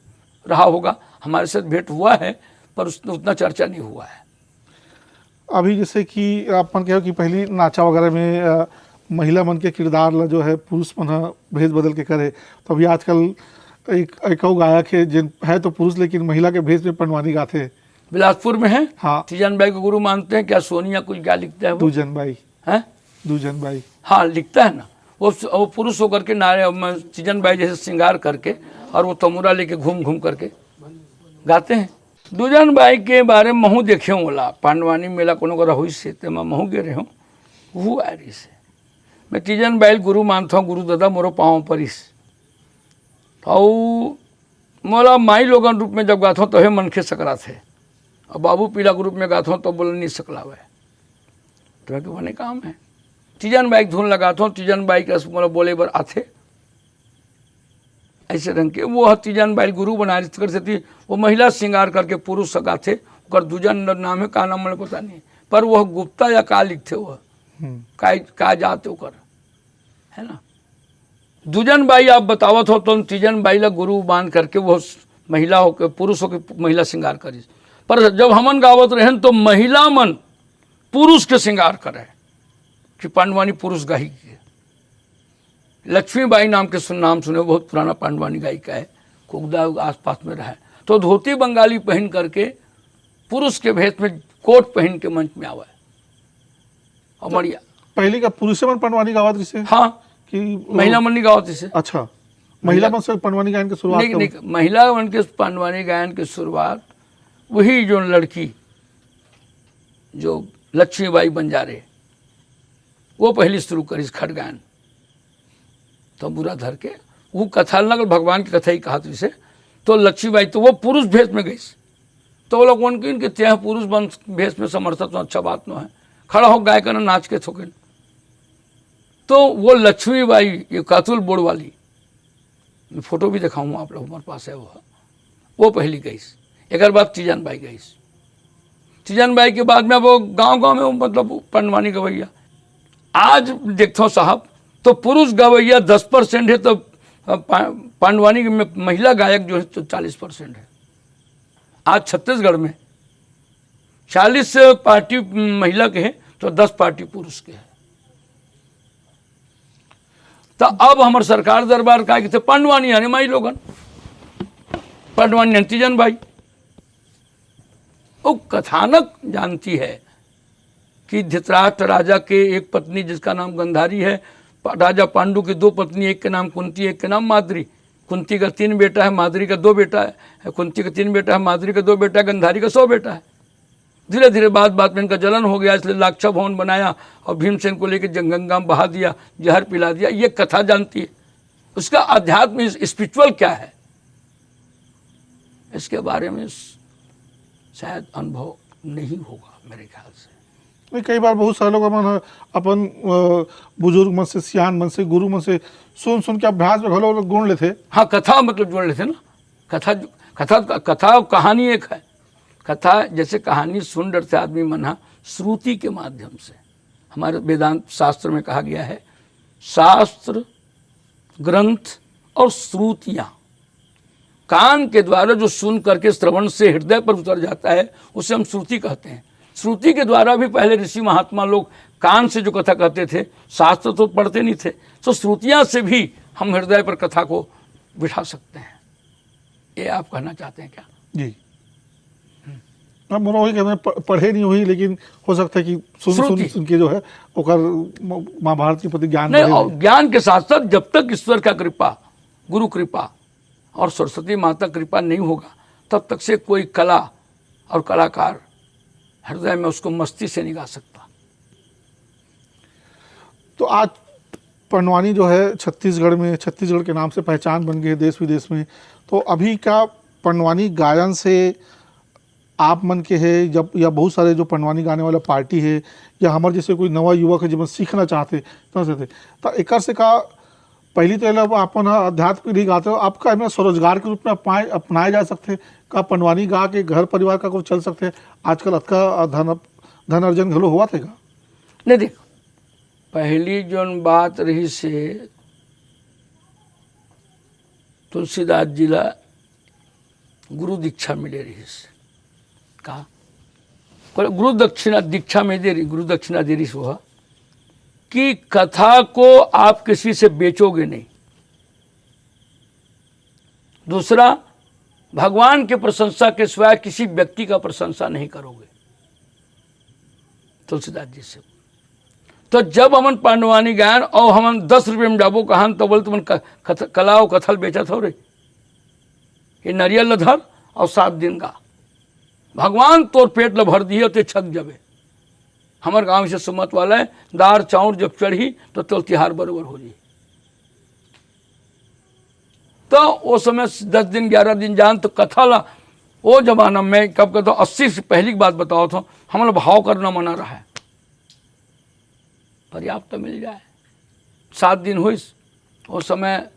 रहा होगा, हमारे साथ भेंट हुआ है पर उसने उतना चर्चा नहीं हुआ है। अभी जैसे कि अपन कहो कि पहली नाचा वगैरह में महिला मन के किरदार ला जो है पुरुष मन भेद बदल के करे, तो अभी आजकल एक गायक है जिन है तो पुरुष लेकिन महिला के भेष में पंडवानी गाते। बिलासपुर में है, हाँ, तीजन बाई को गुरु मानते हैं क्या, सोनिया कुछ क्या लिखता है वो, दूजन बाई है दूजन बाई, हाँ लिखता है ना, वो पुरुष होकर के नारे तीजन बाई जैसे श्रृंगार करके और वो तमुरा लेके घूम घूम करके गाते हैं। दूजन बाई के बारे में महू देखे बोला पांडवानी मेला कोनो का रहुई से ते मैं महू गे रहे हूँ वो आरी से मैं तीजन बाई गुरु मानता हूँ, गुरु दादा मोरो पाँव परिस और मोला माई लोगन रूप में जब गाता हूँ तो हे मनखे सकरा थे, और बाबू पीला के रूप में गाता हूँ तो बोल नहीं सकलावे, तो के बने काम है। तीजन बाई धुन लगाता हूँ, तीजन बाई का मोला बोले बर आथे, ऐसे रंग के वो तीजन बाई गुरु बना कर थी, वो महिला श्रृंगार करके पुरुष सगा थे, और दूजन नाम है का नाम मुझे पता नहीं, पर वह गुप्ता या का लिखते वह का जाते कर है ना। दूजन बाई आप बतावत हो तो तीजन बाई ला गुरु मान करके वो महिला होकर पुरुष होकर महिला श्रृंगार करी, पर जब हमन गावत रहे तो महिला मन पुरुष के श्रृंगार करे कि पांडवानी पुरुष गायिका है। लक्ष्मीबाई नाम के नाम सुने, बहुत पुराना पांडवानी गायिका है, कुगदा आसपास में रहा है। तो धोती बंगाली पहन करके पुरुष के भेष में कोट पहन के मंच में आवा है और मरिया पहले का पुरुष मन पंडवानी गावत किसे, हाँ कि महिला मन नहीं गावत इसे। अच्छा, महिला मन से पंडवानी गायन की शुरुआत नहीं, महिला मन के पांडवानी गायन की शुरुआत वही जो लड़की जो लक्ष्मीबाई बंजारे वो पहली शुरू करी खट गायन, तो बुरा धर के वो कथा लगल भगवान की कथा ही कहा से, तो लक्ष्मीबाई तो वो पुरुष भेष में गई, तो वो लोग उनके इनके त्यह पुरुष बन भेष में समर्थक तो अच्छा बात न है, खड़ा हो गाय करना नाच के थोके। तो वो लक्ष्मीबाई ये कातुल बोर्ड वाली फोटो भी दिखाऊँ आप लोग, हमारे पास है वो पहली गई। एक बाद तीजन बाई गई, तीजन बाई के बाद में वो गांव गांव में मतलब पंडवानी गवैया। आज देखता हूँ साहब तो पुरुष गवैया 10% है, तो पांडवानी में महिला गायक जो है तो 40% है। आज छत्तीसगढ़ में 40 पार्टी महिला के हैं तो 10 पार्टी पुरुष के हैं। तो अब हमारे सरकार दरबार का थे पांडवानी यानी माई लोगन, पांडवानी तीजन बाई। वो कथानक जानती है कि धृतराष्ट्र राजा के एक पत्नी जिसका नाम गंधारी है, राजा पांडु की 2 पत्नी, एक के नाम कुंती, एक के नाम माद्री। कुंती का 3 बेटा है, माद्री का 2 बेटा है, कुंती का 3 बेटा है, माद्री का 2 बेटा है, गंधारी का 100 बेटा है। धीरे धीरे बात में इनका जलन हो गया, इसलिए लाक्षा भवन बनाया और भीमसेन को लेकर गंगा में बहा दिया, जहर पिला दिया। ये कथा जानती है। उसका अध्यात्म स्पिरिचुअल क्या है इसके बारे में शायद अनुभव नहीं होगा मेरे ख्याल से। नहीं, कई बार बहुत सारे लोग अपन बुजुर्ग मन से, सियान मन से, गुरु मन से सुन सुन के अभ्यास में घलो लोग गुण लेते। हाँ, कथा मतलब जोड़ लेते ना। कथा कथा कथा कहानी एक है। कथा जैसे कहानी सुन डरते आदमी मना श्रुति के माध्यम से। हमारे वेदांत शास्त्र में कहा गया है, शास्त्र, ग्रंथ और श्रुतियाँ, कान के द्वारा जो सुन करके श्रवण से हृदय पर उतर जाता है उसे हम श्रुति कहते हैं। श्रुति के द्वारा भी पहले ऋषि महात्मा लोग कान से जो कथा कहते थे, शास्त्र तो पढ़ते नहीं थे, तो श्रुतियाँ से भी हम हृदय पर कथा को बिठा सकते हैं। ये आप कहना चाहते हैं क्या? जी, अब मोरा वही कहते हैं, पढ़े नहीं हुई, लेकिन हो सकता है कि सुन के जो है ओकर महाभारत के प्रति ज्ञान नहीं, और ज्ञान के साथ साथ जब तक ईश्वर का कृपा, गुरु कृपा और सरस्वती माता कृपा नहीं होगा, तब तक से कोई कला और कलाकार हृदय में उसको मस्ती से नहीं गा सकता। तो आज पंडवानी जो है छत्तीसगढ़ में, छत्तीसगढ़ के नाम से पहचान बन गई है देश विदेश में। तो अभी का पंडवानी गायन से आप मन के है, जब या बहुत सारे जो पंडवानी गाने वाला पार्टी है, या हमारे जैसे कोई नवा युवक है जब सीखना चाहते तो एक से का पहली तो अपन अध्यात्म पीढ़ी गाते हो, आपका हमें स्वरोजगार के रूप में अपनाए जा सकते का पंडवानी गा के घर परिवार का कुछ चल सकते हैं? आजकल अतका धन अर्जन घलो हुआ थे का? नहीं, देखो, पहली जो बात रही से तुलसीदास जी ला गुरु दीक्षा मिले रही से कहा, गुरु दक्षिणा दीक्षा में दे रही, गुरु दक्षिणा दे रही हुआ कि कथा को आप किसी से बेचोगे नहीं। दूसरा, भगवान के प्रशंसा के सिवाय किसी व्यक्ति का प्रशंसा नहीं करोगे, तुलसीदास जी से। तो जब हमन पांडवानी गायन और हमन 10 रुपये में जाबो कहान, तो बोल तुम कला और कथल बेचा थो रे, ये नरियल लधर और 7 दिन गा, भगवान तोर पेट ल भर दिए तो छक जबे। हमारे गांव से सुमत वाला है, दार चाउर जब चढ़ी तो तिल तिहार बरोबर हो जी। तो वो समय 10 दिन 11 दिन जान तो कथा ला, वो जमाना में कब कहता 80 से पहली की बात बताओ तो हमारा भाव करना मना रहा है, पर्याप्त तो मिल जाए। 7 दिन हुई, उस समय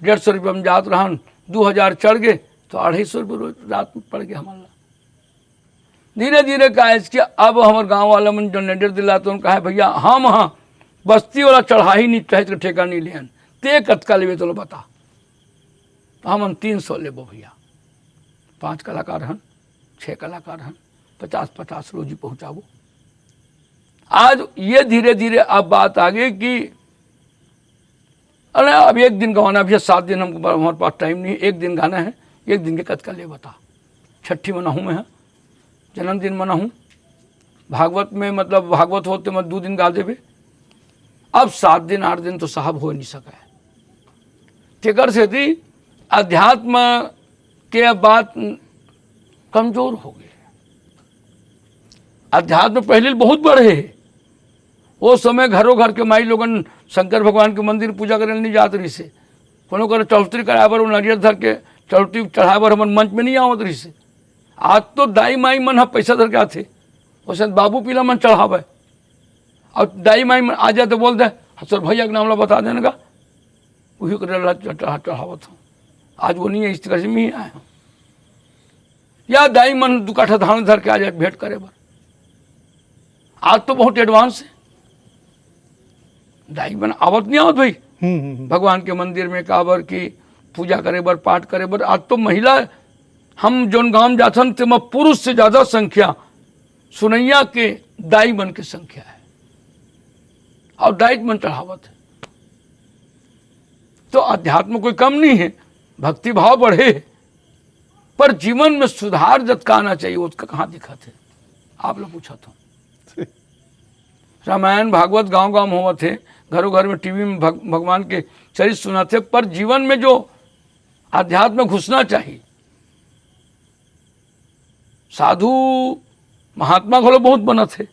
150 रुपये में जात रहन, 2000 चढ़ गए तो 250 रुपये रोज रात में पड़ गए हमारा। धीरे धीरे कहा इसके अब हमारे गांव वाला मन जो नेडर दिला तो उन्होंने कहा भैया हम हाँ बस्ती वाला चढ़ा ही नहीं चाहे तो ठेका नहीं लेन, ते कतका लेवे तो बता। तो हम 300 लेबो भैया, 5 कलाकार हन, 6 कलाकार हन, 50-50 रोजी पहुँचाबो। आज ये धीरे धीरे अब बात आ गई कि अरे अब 1 दिन गवाना भैया, 7 दिन हम हमारे पास टाइम नहीं, 1 दिन गाना है, 1 दिन के कतका ले बता। छठी मनाहूँ मैं, जन्मदिन मनाहूँ, भागवत में मतलब भागवत होते मैं 2 दिन गा देवे। अब 7 दिन 8 दिन तो साहब हो नहीं सका है। तेकर से थी अध्यात्म के बात कमजोर हो गए। अध्यात्म पहले बहुत बढ़े है, वो समय घरों घर के माई लोगन शंकर भगवान के मंदिर पूजा करे नहीं जात रही से, कोनो करे चौथरी कराबर नारियल धर के चौथरी चढ़ाबर हमन मंच में नहीं आवत रही से। आज तो दाई माई मन हा पैसा धर के आते, वैसे बाबू पीला मन चढ़ावे, और दाई माई मन आ जाए तो बोल दे सर भैया के नाम ला बता देने का, वही कर चढ़ावत हूँ। आज वो नहीं है, इस तरह से मैं ही आया हूँ। या दाई मन 2 काठा धान धर के आ जाए भेंट करे बर। आज तो बहुत एडवांस है, दाई मन आवत नहीं आवत भाई भगवान के मंदिर में काबर की पूजा करे बर, पाठ करे बर। आज तो महिला हम जोन गांव जाथन ते पुरुष से ज्यादा संख्या सुनैया के दाई मन की संख्या है, और दाई मन चढ़ावत है। तो अध्यात्म कोई कम नहीं है, भक्ति भाव बढ़े, पर जीवन में सुधार जत का आना चाहिए उसका कहाँ दिखा थे? आप लोग पूछा था। रामायण भागवत गांव गांव हुआ थे, घरों घर में टीवी में भगवान के चरित्र सुनाते, पर जीवन में जो अध्यात्म घुसना चाहिए। साधु महात्मा घलो बहुत बना थे,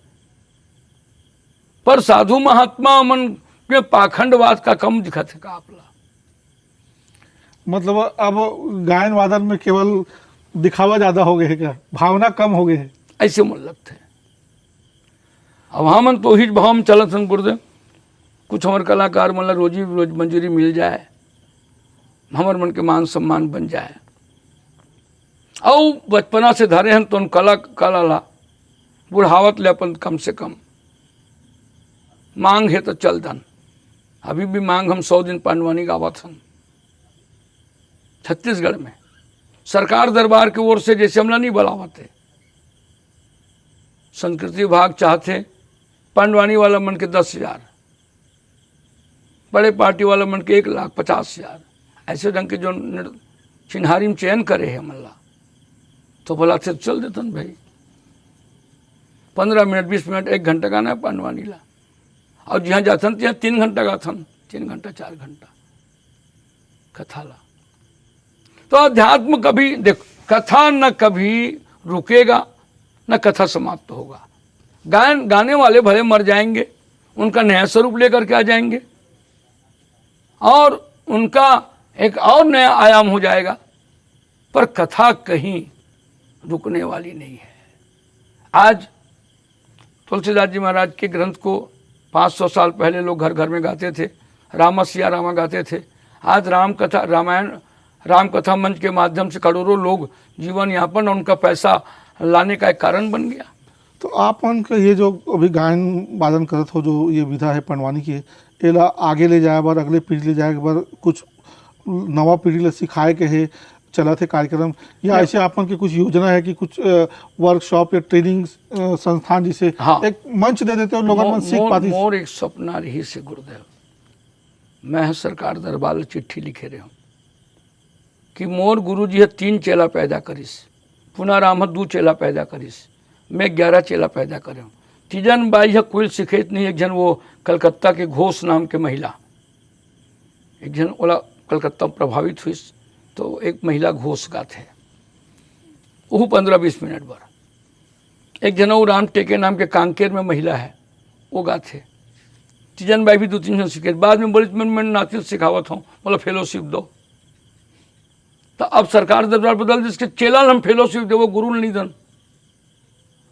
पर साधु महात्मा मन में पाखंडवाद का कम दिखा थे का आपला। मतलब अब गायन वादन में केवल दिखावा ज्यादा हो गए है क्या, भावना कम हो गई है, ऐसे मन लगते हैं। अब हम तो ही भाव में चलत हन गुरुदेव, कुछ हमारे कलाकार मतलब रोज मंजूरी मिल जाए, हमार मन के मान सम्मान बन जाए। और बचपना से धरे हन तो कला ला बुढ़ावत ले अपन कम से कम मांग है तो चल दन। अभी भी मांग हम 100 दिन पांडवानी गावत हन छत्तीसगढ़ में। सरकार दरबार की ओर से जैसे हमला नहीं बुलावत है, संस्कृति विभाग चाहते पांडवानी वाला मन के 10,000, बड़े पार्टी वाला मन के 1,50,000, ऐसे ढंग के जो चिन्हारी में चयन करे है मल्ला, तो बोला थे चल देतन भाई, 15 मिनट 20 मिनट 1 घंटा गाना है पांडवानी ला। और जहाँ जाथन तो 3 घंटा गाथन, 3 घंटा 4 घंटा कथा ला। तो अध्यात्म कभी देख, कथा न कभी रुकेगा न कथा समाप्त होगा। गाने वाले भले मर जाएंगे, उनका नया स्वरूप लेकर के आ जाएंगे और उनका एक और नया आयाम हो जाएगा, पर कथा कहीं रुकने वाली नहीं है। आज तुलसीदास जी महाराज के ग्रंथ को 500 साल पहले लोग घर घर में गाते थे, रामा सिया रामा गाते थे। आज राम कथा, रामायण राम कथा मंच के माध्यम से करोड़ों लोग जीवन यापन और उनका पैसा लाने का एक कारण बन गया। तो आप उनका ये जो अभी गायन वादन करत हो, जो ये विधा है पांडवानी की, एला आगे ले जाए बार, अगले पीढ़ी ले जाए बार, कुछ नवा पीढ़ी ले सिखाए के है चला थे कार्यक्रम, या ऐसे आपन की कुछ योजना है कि कुछ वर्कशॉप या ट्रेनिंग संस्थान जिसे हाँ, एक मंच दे देते हो लोगों में सीख पाती। मोर एक सपना रही से गुरुदेव, मैं सरकार दरबार चिट्ठी लिखे रहे हूँ कि मोर गुरु जी है 3 चेला पैदा करिस, पुनः राम 2 चेला पैदा करिस, मैं 11 चेला पैदा करे हूँ। 3 जन बाई है कोई सिखेत नहीं। एक जन वो कलकत्ता के घोष नाम के महिला, एक जन ओला कलकत्ता प्रभावित हुई तो एक महिला घोष गाते, वो 15-20 मिनट बार। एक जन वो राम टेके नाम के कांकेर में महिला है, वो गाते। 3 जन बाई भी 2-3 जन सीखे। बाद में बोले मैं नातिल सिखावत हूँ, बोला फेलोशिप दो। तो अब सरकार दरबार बदल जिसके चेला हम फेलोशिप दे, वो गुरु नहीं दन।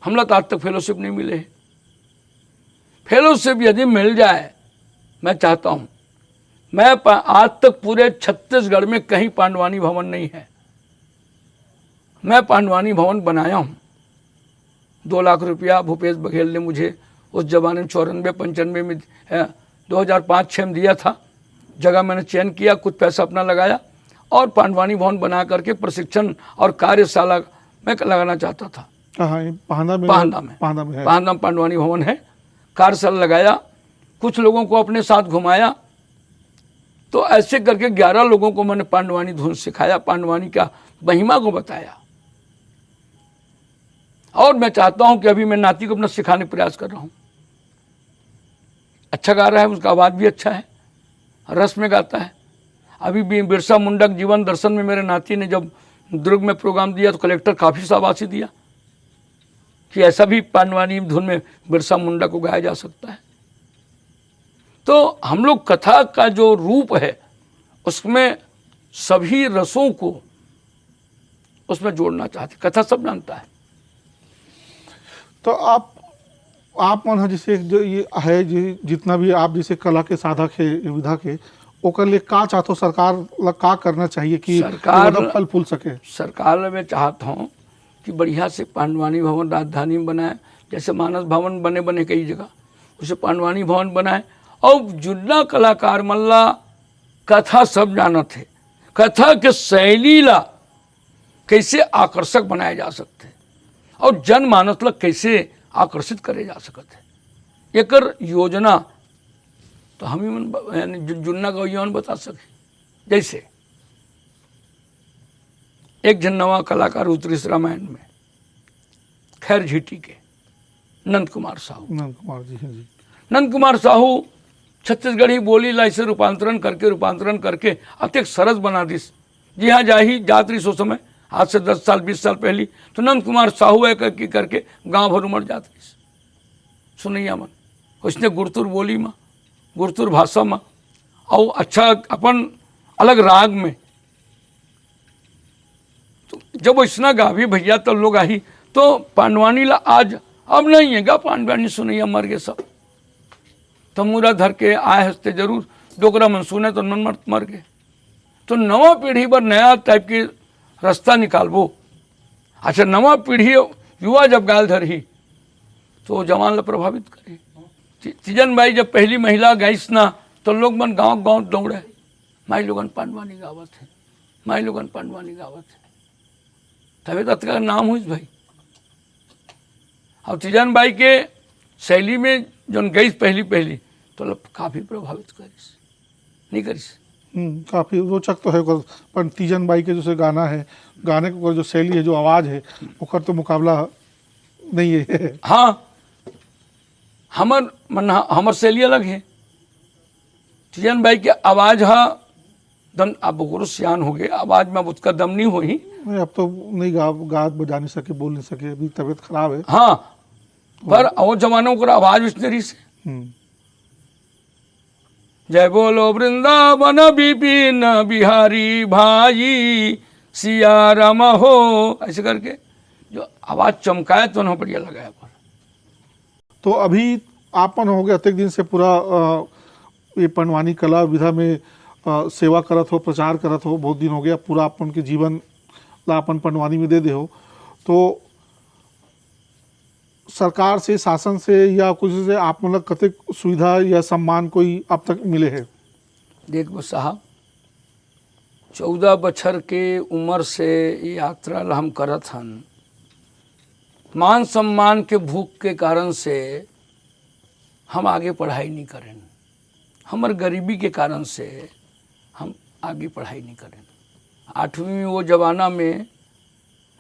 हमला तो आज तक फेलोशिप नहीं मिले। फेलोशिप यदि मिल जाए, मैं चाहता हूं, मैं आज तक पूरे छत्तीसगढ़ में कहीं पांडवानी भवन नहीं है। मैं पांडवानी भवन बनाया हूं। 2 लाख रुपया भूपेश बघेल ने मुझे उस जमाने में 94-95 में 2005-06 में दिया था। जगह मैंने चयन किया, कुछ पैसा अपना लगाया और पांडवानी भवन बना करके प्रशिक्षण और कार्यशाला में लगाना चाहता था। पाहंदा में पांडवानी भवन है। कार्यशाला लगाया, कुछ लोगों को अपने साथ घुमाया, तो ऐसे करके 11 लोगों को मैंने पांडवानी धुन सिखाया, पांडवानी का महिमा को बताया। और मैं चाहता हूं कि अभी मैं नाती को अपना सिखाने का प्रयास कर रहा हूं। अच्छा गा रहा है, उसका आवाज़ भी अच्छा है, रस में गाता है। अभी भी बिरसा मुंडा जीवन दर्शन में मेरे नाती ने जब दुर्ग में प्रोग्राम दिया तो कलेक्टर काफ़ी शाबाशी दिया कि ऐसा भी पांडवानी धुन में बिरसा मुंडा को गाया जा सकता है। तो हम लोग कथा का जो रूप है उसमें सभी रसों को उसमें जोड़ना चाहते। कथा सब जानता है। तो आप मन जैसे जो ये है, जितना भी आप जैसे कला के साधक है, विधा के, ओकर लिए का चाहते हो, सरकार ला का करना चाहिए कि सरकार फल फूल सके? सरकार में चाहता हूँ कि बढ़िया से पांडवानी भवन राजधानी में बनाए, जैसे मानस भवन बने कई जगह, उसे पांडवानी भवन बनाए। और जुड़ना कलाकार मल्ला कथा सब जाना थे, कथा के शैली ला कैसे आकर्षक बनाए जा सकते और जनमानस ला कैसे आकर्षित करे जा सकते, एकर योजना तो हम ही यानी जुड़ना का यौन बता सके। जैसे एक जन नवा कलाकार उतरी इस रामायण में, खैर झीटी के नंद कुमार साहू। नंद कुमार साहू छत्तीसगढ़ी बोली ला इसे रूपांतरण करके अत्यंत सरस बना दिस। जी हाँ, जाही जात्री सो समय, आज से 10 साल 20 साल पहली, तो नंद कुमार साहू है करके गांव भर उमड़ जाती सुनैया मन। उसने गुरतुर बोली में, गुरतुर भाषा में और अच्छा अपन अलग राग में, तो जब इतना गावी भैया तो लोग आई तो पांडवानी ला आज अब नहीं है गा पांडवानी सुनैया मर गए सब। तमूरा धर के आए हंसते जरूर, डोकरा मन सुने तो मन मर गए। तो नवा पीढ़ी पर नया टाइप की रास्ता निकालबो। अच्छा नवा पीढ़ी युवा जब गाल धरही तो जवान ला प्रभावित करे। तीजन बाई जब पहली महिला गाइस ना तो लोग मन गांव गांव दौड़े, माई लोगन पांडवानी गावत है, माई लोगन पांडवानी गावत है, तभी तक का नाम हुई भाई। और तीजन बाई के शैली में जो गई पहली तो काफी प्रभावित करिस, नहीं करिस। काफी रोचक तो है पर तीजन बाई के जो गाना है, गाने को जो शैली है, जो आवाज है, ओकर तो मुकाबला नहीं है। हाँ हमर शैली अलग है। तीजन बाई के आवाज हा दम, अब ओकरो सियान हो गए, आवाज में अब उसका दम नहीं हो ही। अब तो नहीं गा बजा नहीं सके, बोल नहीं सके, अभी तबीयत खराब है। हाँ पर वो जमानों को आवाज विष्णरी से। जय बोलो वृंदावन विपिन बिहारी भाई सिया राम हो, ऐसे करके जो आवाज चमकाए तो उन्हें बढ़िया लगाया। पर तो अभी आपन हो गए अत्येक दिन से पूरा ये पंडवानी कला विधा में सेवा करत हो, प्रचार करत हो, बहुत दिन हो गया, पूरा अपन के जीवन ला अपन पंडवानी में दे हो। तो सरकार से, शासन से या कुछ से आप मतलब कतक सुविधा या सम्मान कोई अब तक मिले है? देखो साहब 14 बछर के उम्र से यात्रा ला हम करत हन। मान सम्मान के भूख के कारण से हम आगे पढ़ाई नहीं करें, हमार गरीबी के कारण से हम आगे पढ़ाई नहीं करें। 8वीं में वो जमाना में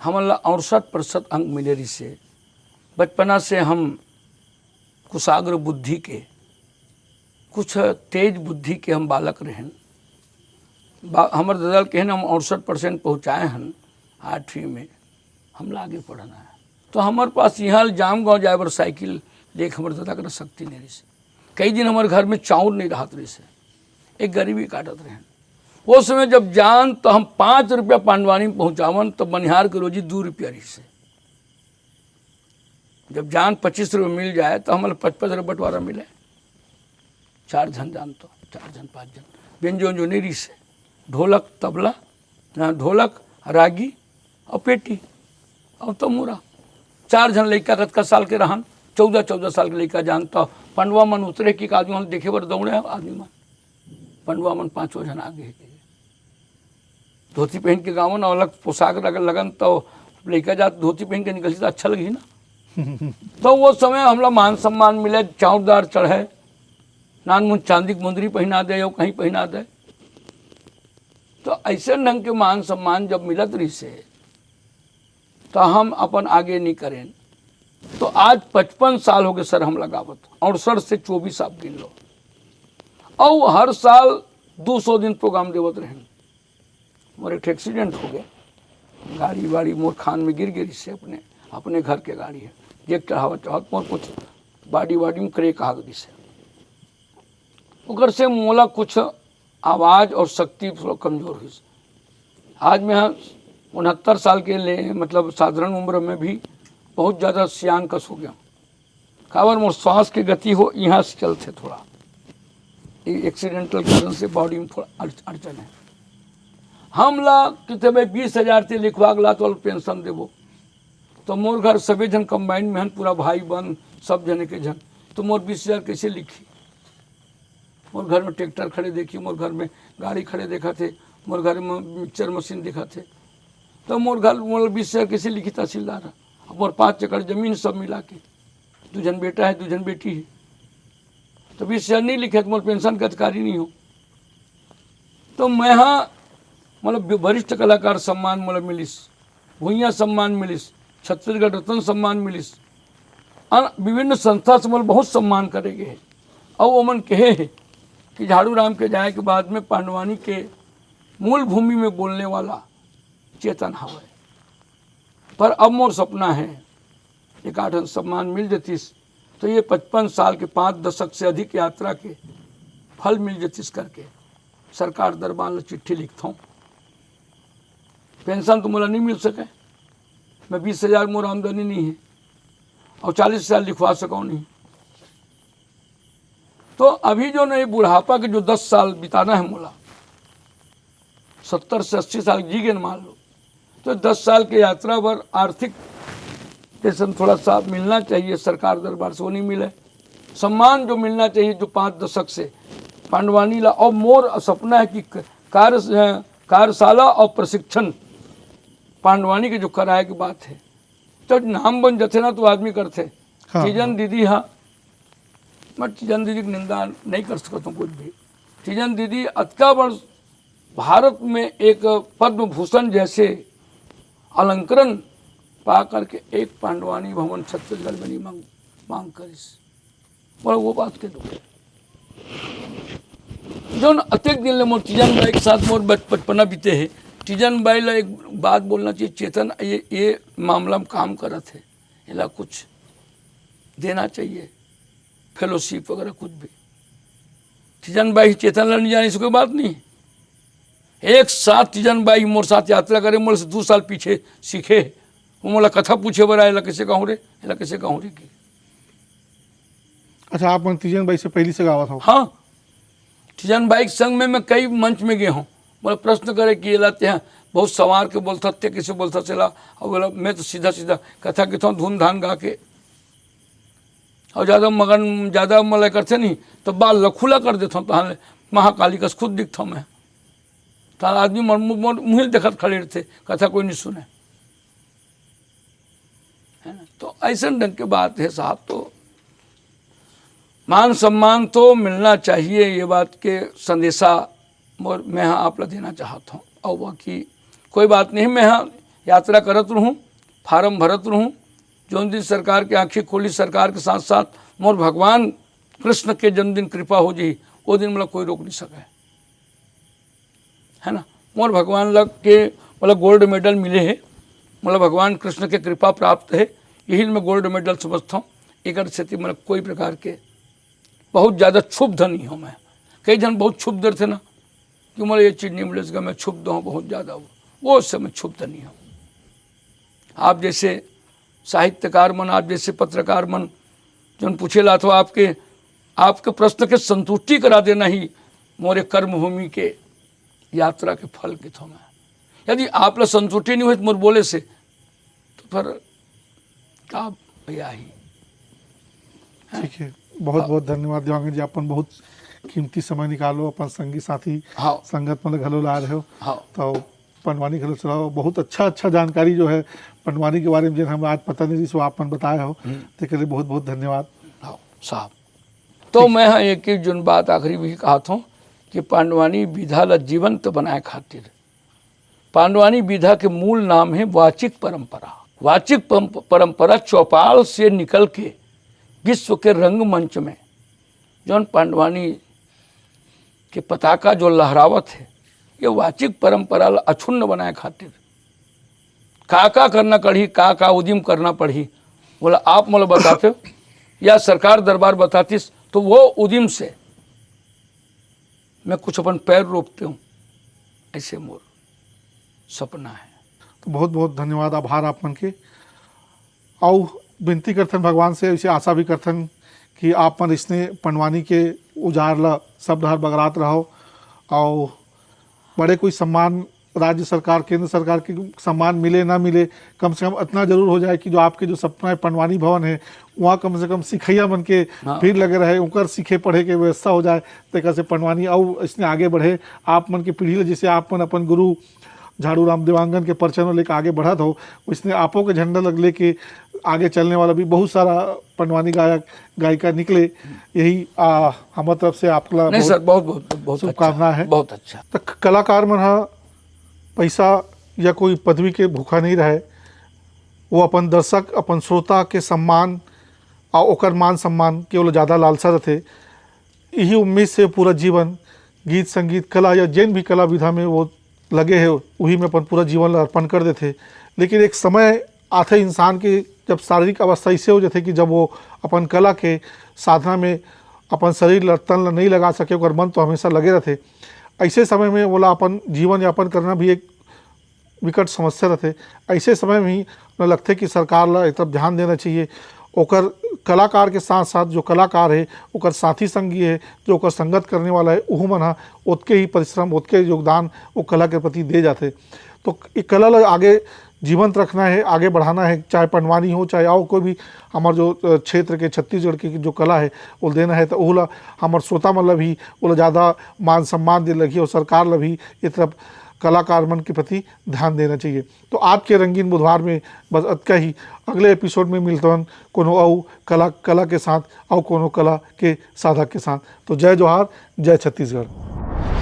हमारा 68% अंक मिले रही से। बचपना से हम कुशाग्र बुद्धि के, कुछ तेज बुद्धि के हम बालक रहें। हमारे दादा कहन हम 68% पहुँचाए हन 8वीं में, हमला आगे पढ़ना है। तो हमारे पास यहाँ जाम गाँव जाए बर साइकिल लेक हमारे दादा कर शक्ति नहीं रही से। कई दिन हमारे घर में चाउर नहीं रहत रही से, एक गरीबी काटत रहे। वो समय जब जान तो हम 5 रुपया पांडवानी में पहुँचावन तो बनिहार की रोजी 2 रुपया रही से। जब जान 25 रुपये मिल जाए तो हमारे 55 रुपये बंटवारा मिले। 4 जन जान तो 4 जन 5 जन व्यंजन जो नहीं रही से, ढोलक तबला, ढोलक रागी और पेटी और तमूरा। 4 जन लड़का कतका साल के रहन, 14 साल के लड़का जान तो पंडवा मन उतरे कि आदमी मन देखे बर दौड़े आदमी मन। पंडवा मन 5 जन आगे धोती पहन के गावन और अलग पोशाक लगन तो लड़का जात धोती पहन के निकली तो अच्छा लगी ना। तो वो समय हमला मान सम्मान मिले, चाउरदार चढ़े, नान मुन चांदी की मुंदरी पहना दे या कहीं पहना दे। तो ऐसे ढंग के मान सम्मान जब मिलत रही से तो हम अपन आगे नहीं करें। तो आज 55 साल हो गए सर हम लगावत, 68 से 24 आप गिन लो। और हर साल 200 दिन प्रोग्राम देवत रहें। मोर एक एक्सीडेंट हो गया, गाड़ी वाड़ी मोर खान में गिर गई से, अपने घर के गाड़ी है, एक चढ़ावत चढ़ावत मोर कुछ बाडी वाडी में क्रेक आ गई से। उधर से मोला कुछ आवाज़ और शक्ति कमज़ोर हुई। आज मैं 69 साल के लिए मतलब साधारण उम्र में भी बहुत ज़्यादा सियान कस हो गया। काबर मोर श्वास की गति हो यहाँ से चलते थोड़ा, एक्सीडेंटल कारण से बॉडी में थोड़ा अड़चन है। हमला कितने भाई 20,000 से लिखवा गला तो पेंशन देवो। तो मोर घर सभी जन कंबाइन में हन, पूरा भाई बहन सब जने के जन। तो मोर 20,000 कैसे लिखी? मोर घर में ट्रैक्टर खड़े देखी, मोर घर में गाड़ी खड़े देखा थे, मोर घर में मिक्सर मशीन देखा थे। तो मोर घर मोर 20,000 कैसे लिखी तहसीलदार? अब मोर 5 एकड़ जमीन सब मिला के, 2 जन बेटा है 2 जन बेटी है। तो 20,000 नहीं लिखे तो मोर पेंशन का अधिकारी नहीं हो। तो मैं हाँ मतलब वरिष्ठ कलाकार सम्मान मतलब मिलिस, भूइया सम्मान मिलिस, छत्तीसगढ़ रत्न सम्मान मिलिस, विभिन्न संस्था से मतलब बहुत सम्मान करेगे है। और वो मन कहे है कि झाड़ू राम के जाए के बाद में पांडवानी के मूल भूमि में बोलने वाला चेतन हवे। पर अब मोर सपना है एक 8 सम्मान मिल जतीस तो ये 55 साल के 5 दशक से अधिक यात्रा के फल मिल जतीस करके सरकार दरबार में चिट्ठी लिखता हूँ। पेंशन तो मोला नहीं मिल सके, मैं 20,000 मोर आमदनी नहीं है। और 40 साल लिखवा सको नहीं। तो अभी जो नहीं बुढ़ापा के जो 10 साल बिताना है मोला, 70 से 80 साल जी गए मान लो, तो 10 साल की यात्रा पर आर्थिक टेंशन थोड़ा सा मिलना चाहिए सरकार दरबार से, वो नहीं मिले। सम्मान जो मिलना चाहिए जो 5 दशक से पांडवानी ला, और मोर सपना है कि कार्यशाला और प्रशिक्षण पांडवानी के जो कराए की बात है, तो नाम बन जाते ना तो आदमी करते। हाँ, तीजन दीदी, हाँ मैं तीजन दीदी की निंदा नहीं कर सकता हूँ कुछ भी। तीजन दीदी अतका वर्ष भारत में एक पद्म भूषण जैसे अलंकरण पा करके एक पांडवानी भवन छत्तीसगढ़ में नहीं मांग करिस, बोला वो बात के दो जो अत्यक दिन ले मोर तीजन बाई के साथ मोर बचपना बीते है। तीजन बाई ला एक बात बोलना चाहिए, चेतन ये मामला में काम करत है, इला कुछ देना चाहिए, फेलोशिप वगैरह कुछ भी। तीजन बाई चेतन ला नहीं जाने से कोई बात नहीं। एक साथ तीजन बाई मोर साथ यात्रा करे, मोर से 2 साल पीछे सीखे, वो मोला कथा पूछे बरा इला कैसे कहूँ रे, इला कैसे कहूँ रे की। अच्छा, आप तीजन बाई से पहले से गावत हो? हाँ, तीजन बाई के संग में मैं कई मंच में गया हूँ। बोला प्रश्न करे कि ये लाते हैं, बहुत संवार के बोलता थे, कैसे बोलता चला, और बोला मैं तो सीधा सीधा कथा कहता हूँ धूम धाम गा के, और ज़्यादा मगन ज़्यादा मलाई करते नहीं तो बाल लखूला कर देता हूँ। तो महाकाली का खुद दिखता हूँ मैं, तो आदमी मुँह देखत खड़े थे, कथा कोई नहीं सुने, है ना। तो ऐसे ढंग की बात है साहब। तो मान सम्मान तो मिलना चाहिए, ये बात के संदेशा मैं हाँ आप ला देना चाहता हूँ। और बाकी कोई बात नहीं, मैं हाँ यात्रा करत रहूँ, फार्म भरत रहूँ। जो दिन सरकार की आँखें खोली, सरकार के साथ साथ मोर भगवान कृष्ण के जन्मदिन कृपा हो जी, वो दिन मतलब कोई रोक नहीं सके, है ना। मोर भगवान लग के मतलब गोल्ड मेडल मिले है, मतलब भगवान कृष्ण के कृपा प्राप्त है, यही मैं गोल्ड मेडल समझता हूँ। एक स्थिति मतलब कोई प्रकार के बहुत ज़्यादा क्षुब्ध नहीं हूँ मैं। कई जन बहुत क्षुब्ध थे ना कि मतलब ये चीज़ नहीं मिलेगा, मैं क्षुब्ध हूँ बहुत ज़्यादा, वो उससे मैं क्षुब्ध नहीं हूँ। आप जैसे साहित्यकार मन, आप जैसे पत्रकार मन जो पूछेला तो आपके प्रश्न के संतुष्टि करा देना ही मोरे कर्मभूमि के यात्रा के फल के थो मैं। यदि आप लोग संतुष्टि नहीं हुई मोर बोले से, तो फिर क्या भैया ही। ठीक है, बहुत बहुत धन्यवाद दिवांगन जी, अपन बहुत कीमती समय निकालो, अपन संगी साथी हाँ संगत मतलब घलो ला रहे हो। हाँ, तो पंडवानी घलो चलाओ, बहुत अच्छा जानकारी जो है पंडवानी के बारे में जिन हम आज पता नहीं जिसको आप बताए हो, तो के लिए बहुत बहुत धन्यवाद। हाँ साहब। तो मैं हाँ एक ही जो बात आखिरी भी कहा था कि पांडवानी विधा ला जीवंत बनाए खातिर, पांडवानी विधा के मूल नाम है वाचिक परंपरा। वाचिक परंपरा चौपाल से निकल के विश्व के रंगमंच में जौन पांडवानी के पताका जो लहरावत है, ये वाचिक परंपरा अक्षुण्ण बनाए खातिर का करना कड़ी, का उद्यम करना पड़ी, बोला आप मोला बताते हो या सरकार दरबार बतातीस, तो वो उद्यम से मैं कुछ अपन पैर रोकते हूँ, ऐसे मोर सपना है। तो बहुत बहुत धन्यवाद, आभार आप मन के। और विनती करथन भगवान से, इसे आशा भी करथन कि आप मन इसने पंडवानी के उजाड़ ला सब हर बगरात रहो, और बड़े कोई सम्मान राज्य सरकार केंद्र सरकार के सम्मान मिले ना मिले, कम से कम इतना जरूर हो जाए कि जो आपके जो सपना है पंडवानी भवन है वहाँ कम से कम सिखैया बन के भीड़ लगे रहे, उनकर सीखे पढ़े के व्यवस्था हो जाए, तरीका से पंडवानी और इसने आगे बढ़े। आप मन के पीढ़ी जैसे आप मन अपन गुरु झाड़ू राम देवांगन के परचनों लेकर आगे बढ़त हो, इसने आपों के झंडा लेके आगे चलने वाला भी बहुत सारा पंडवानी गायक गायिका निकले। यही हमारे तरफ से आपका नहीं सर, बहुत शुभकामना है। बहुत अच्छा। तो कलाकार मन पैसा या कोई पदवी के भूखा नहीं रहे, वो अपन दर्शक अपन श्रोता के सम्मान और ओकर मान सम्मान केवल ज़्यादा लालसा रहते। यही उम्मीद से पूरा जीवन गीत संगीत कला या जैन भी कला विधा में वो लगे है, वही में अपन पूरा जीवन अर्पण कर देते। लेकिन एक समय आते इंसान के जब शारीरिक अवस्था ऐसे हो जाते कि जब वो अपन कला के साधना में अपन शरीर तन नहीं लगा सके, और मन तो हमेशा लगे रहते। ऐसे समय में बोला अपन जीवन यापन करना भी एक विकट समस्या रहते। ऐसे समय में ही लगते कि सरकार ला एक तरफ ध्यान देना चाहिए ओकर कलाकार के साथ साथ जो कलाकार है ओकर साथी संगी है जो ओकर संगत करने वाला है ओहू मन ह ओतके ही परिश्रम ओतके योगदान वो कला के प्रति दे जाते। तो ये कला ला आगे जीवंत रखना है, आगे बढ़ाना है, चाहे पंडवानी हो चाहे और कोई भी हमार जो क्षेत्र के छत्तीसगढ़ की जो कला है वो देना है। तो ओला हमार श्रोता मन ला भी ओला ज़्यादा मान सम्मान दे लगी और सरकार ला भी ये तरफ कलाकार मन के प्रति ध्यान देना चाहिए। तो आज के रंगीन बुधवार में बस अतका ही। अगले एपिसोड में मिलतवन कोनो और कला के साथ और कोनो कला के साधक के साथ। तो जय जोहार, जय छत्तीसगढ़।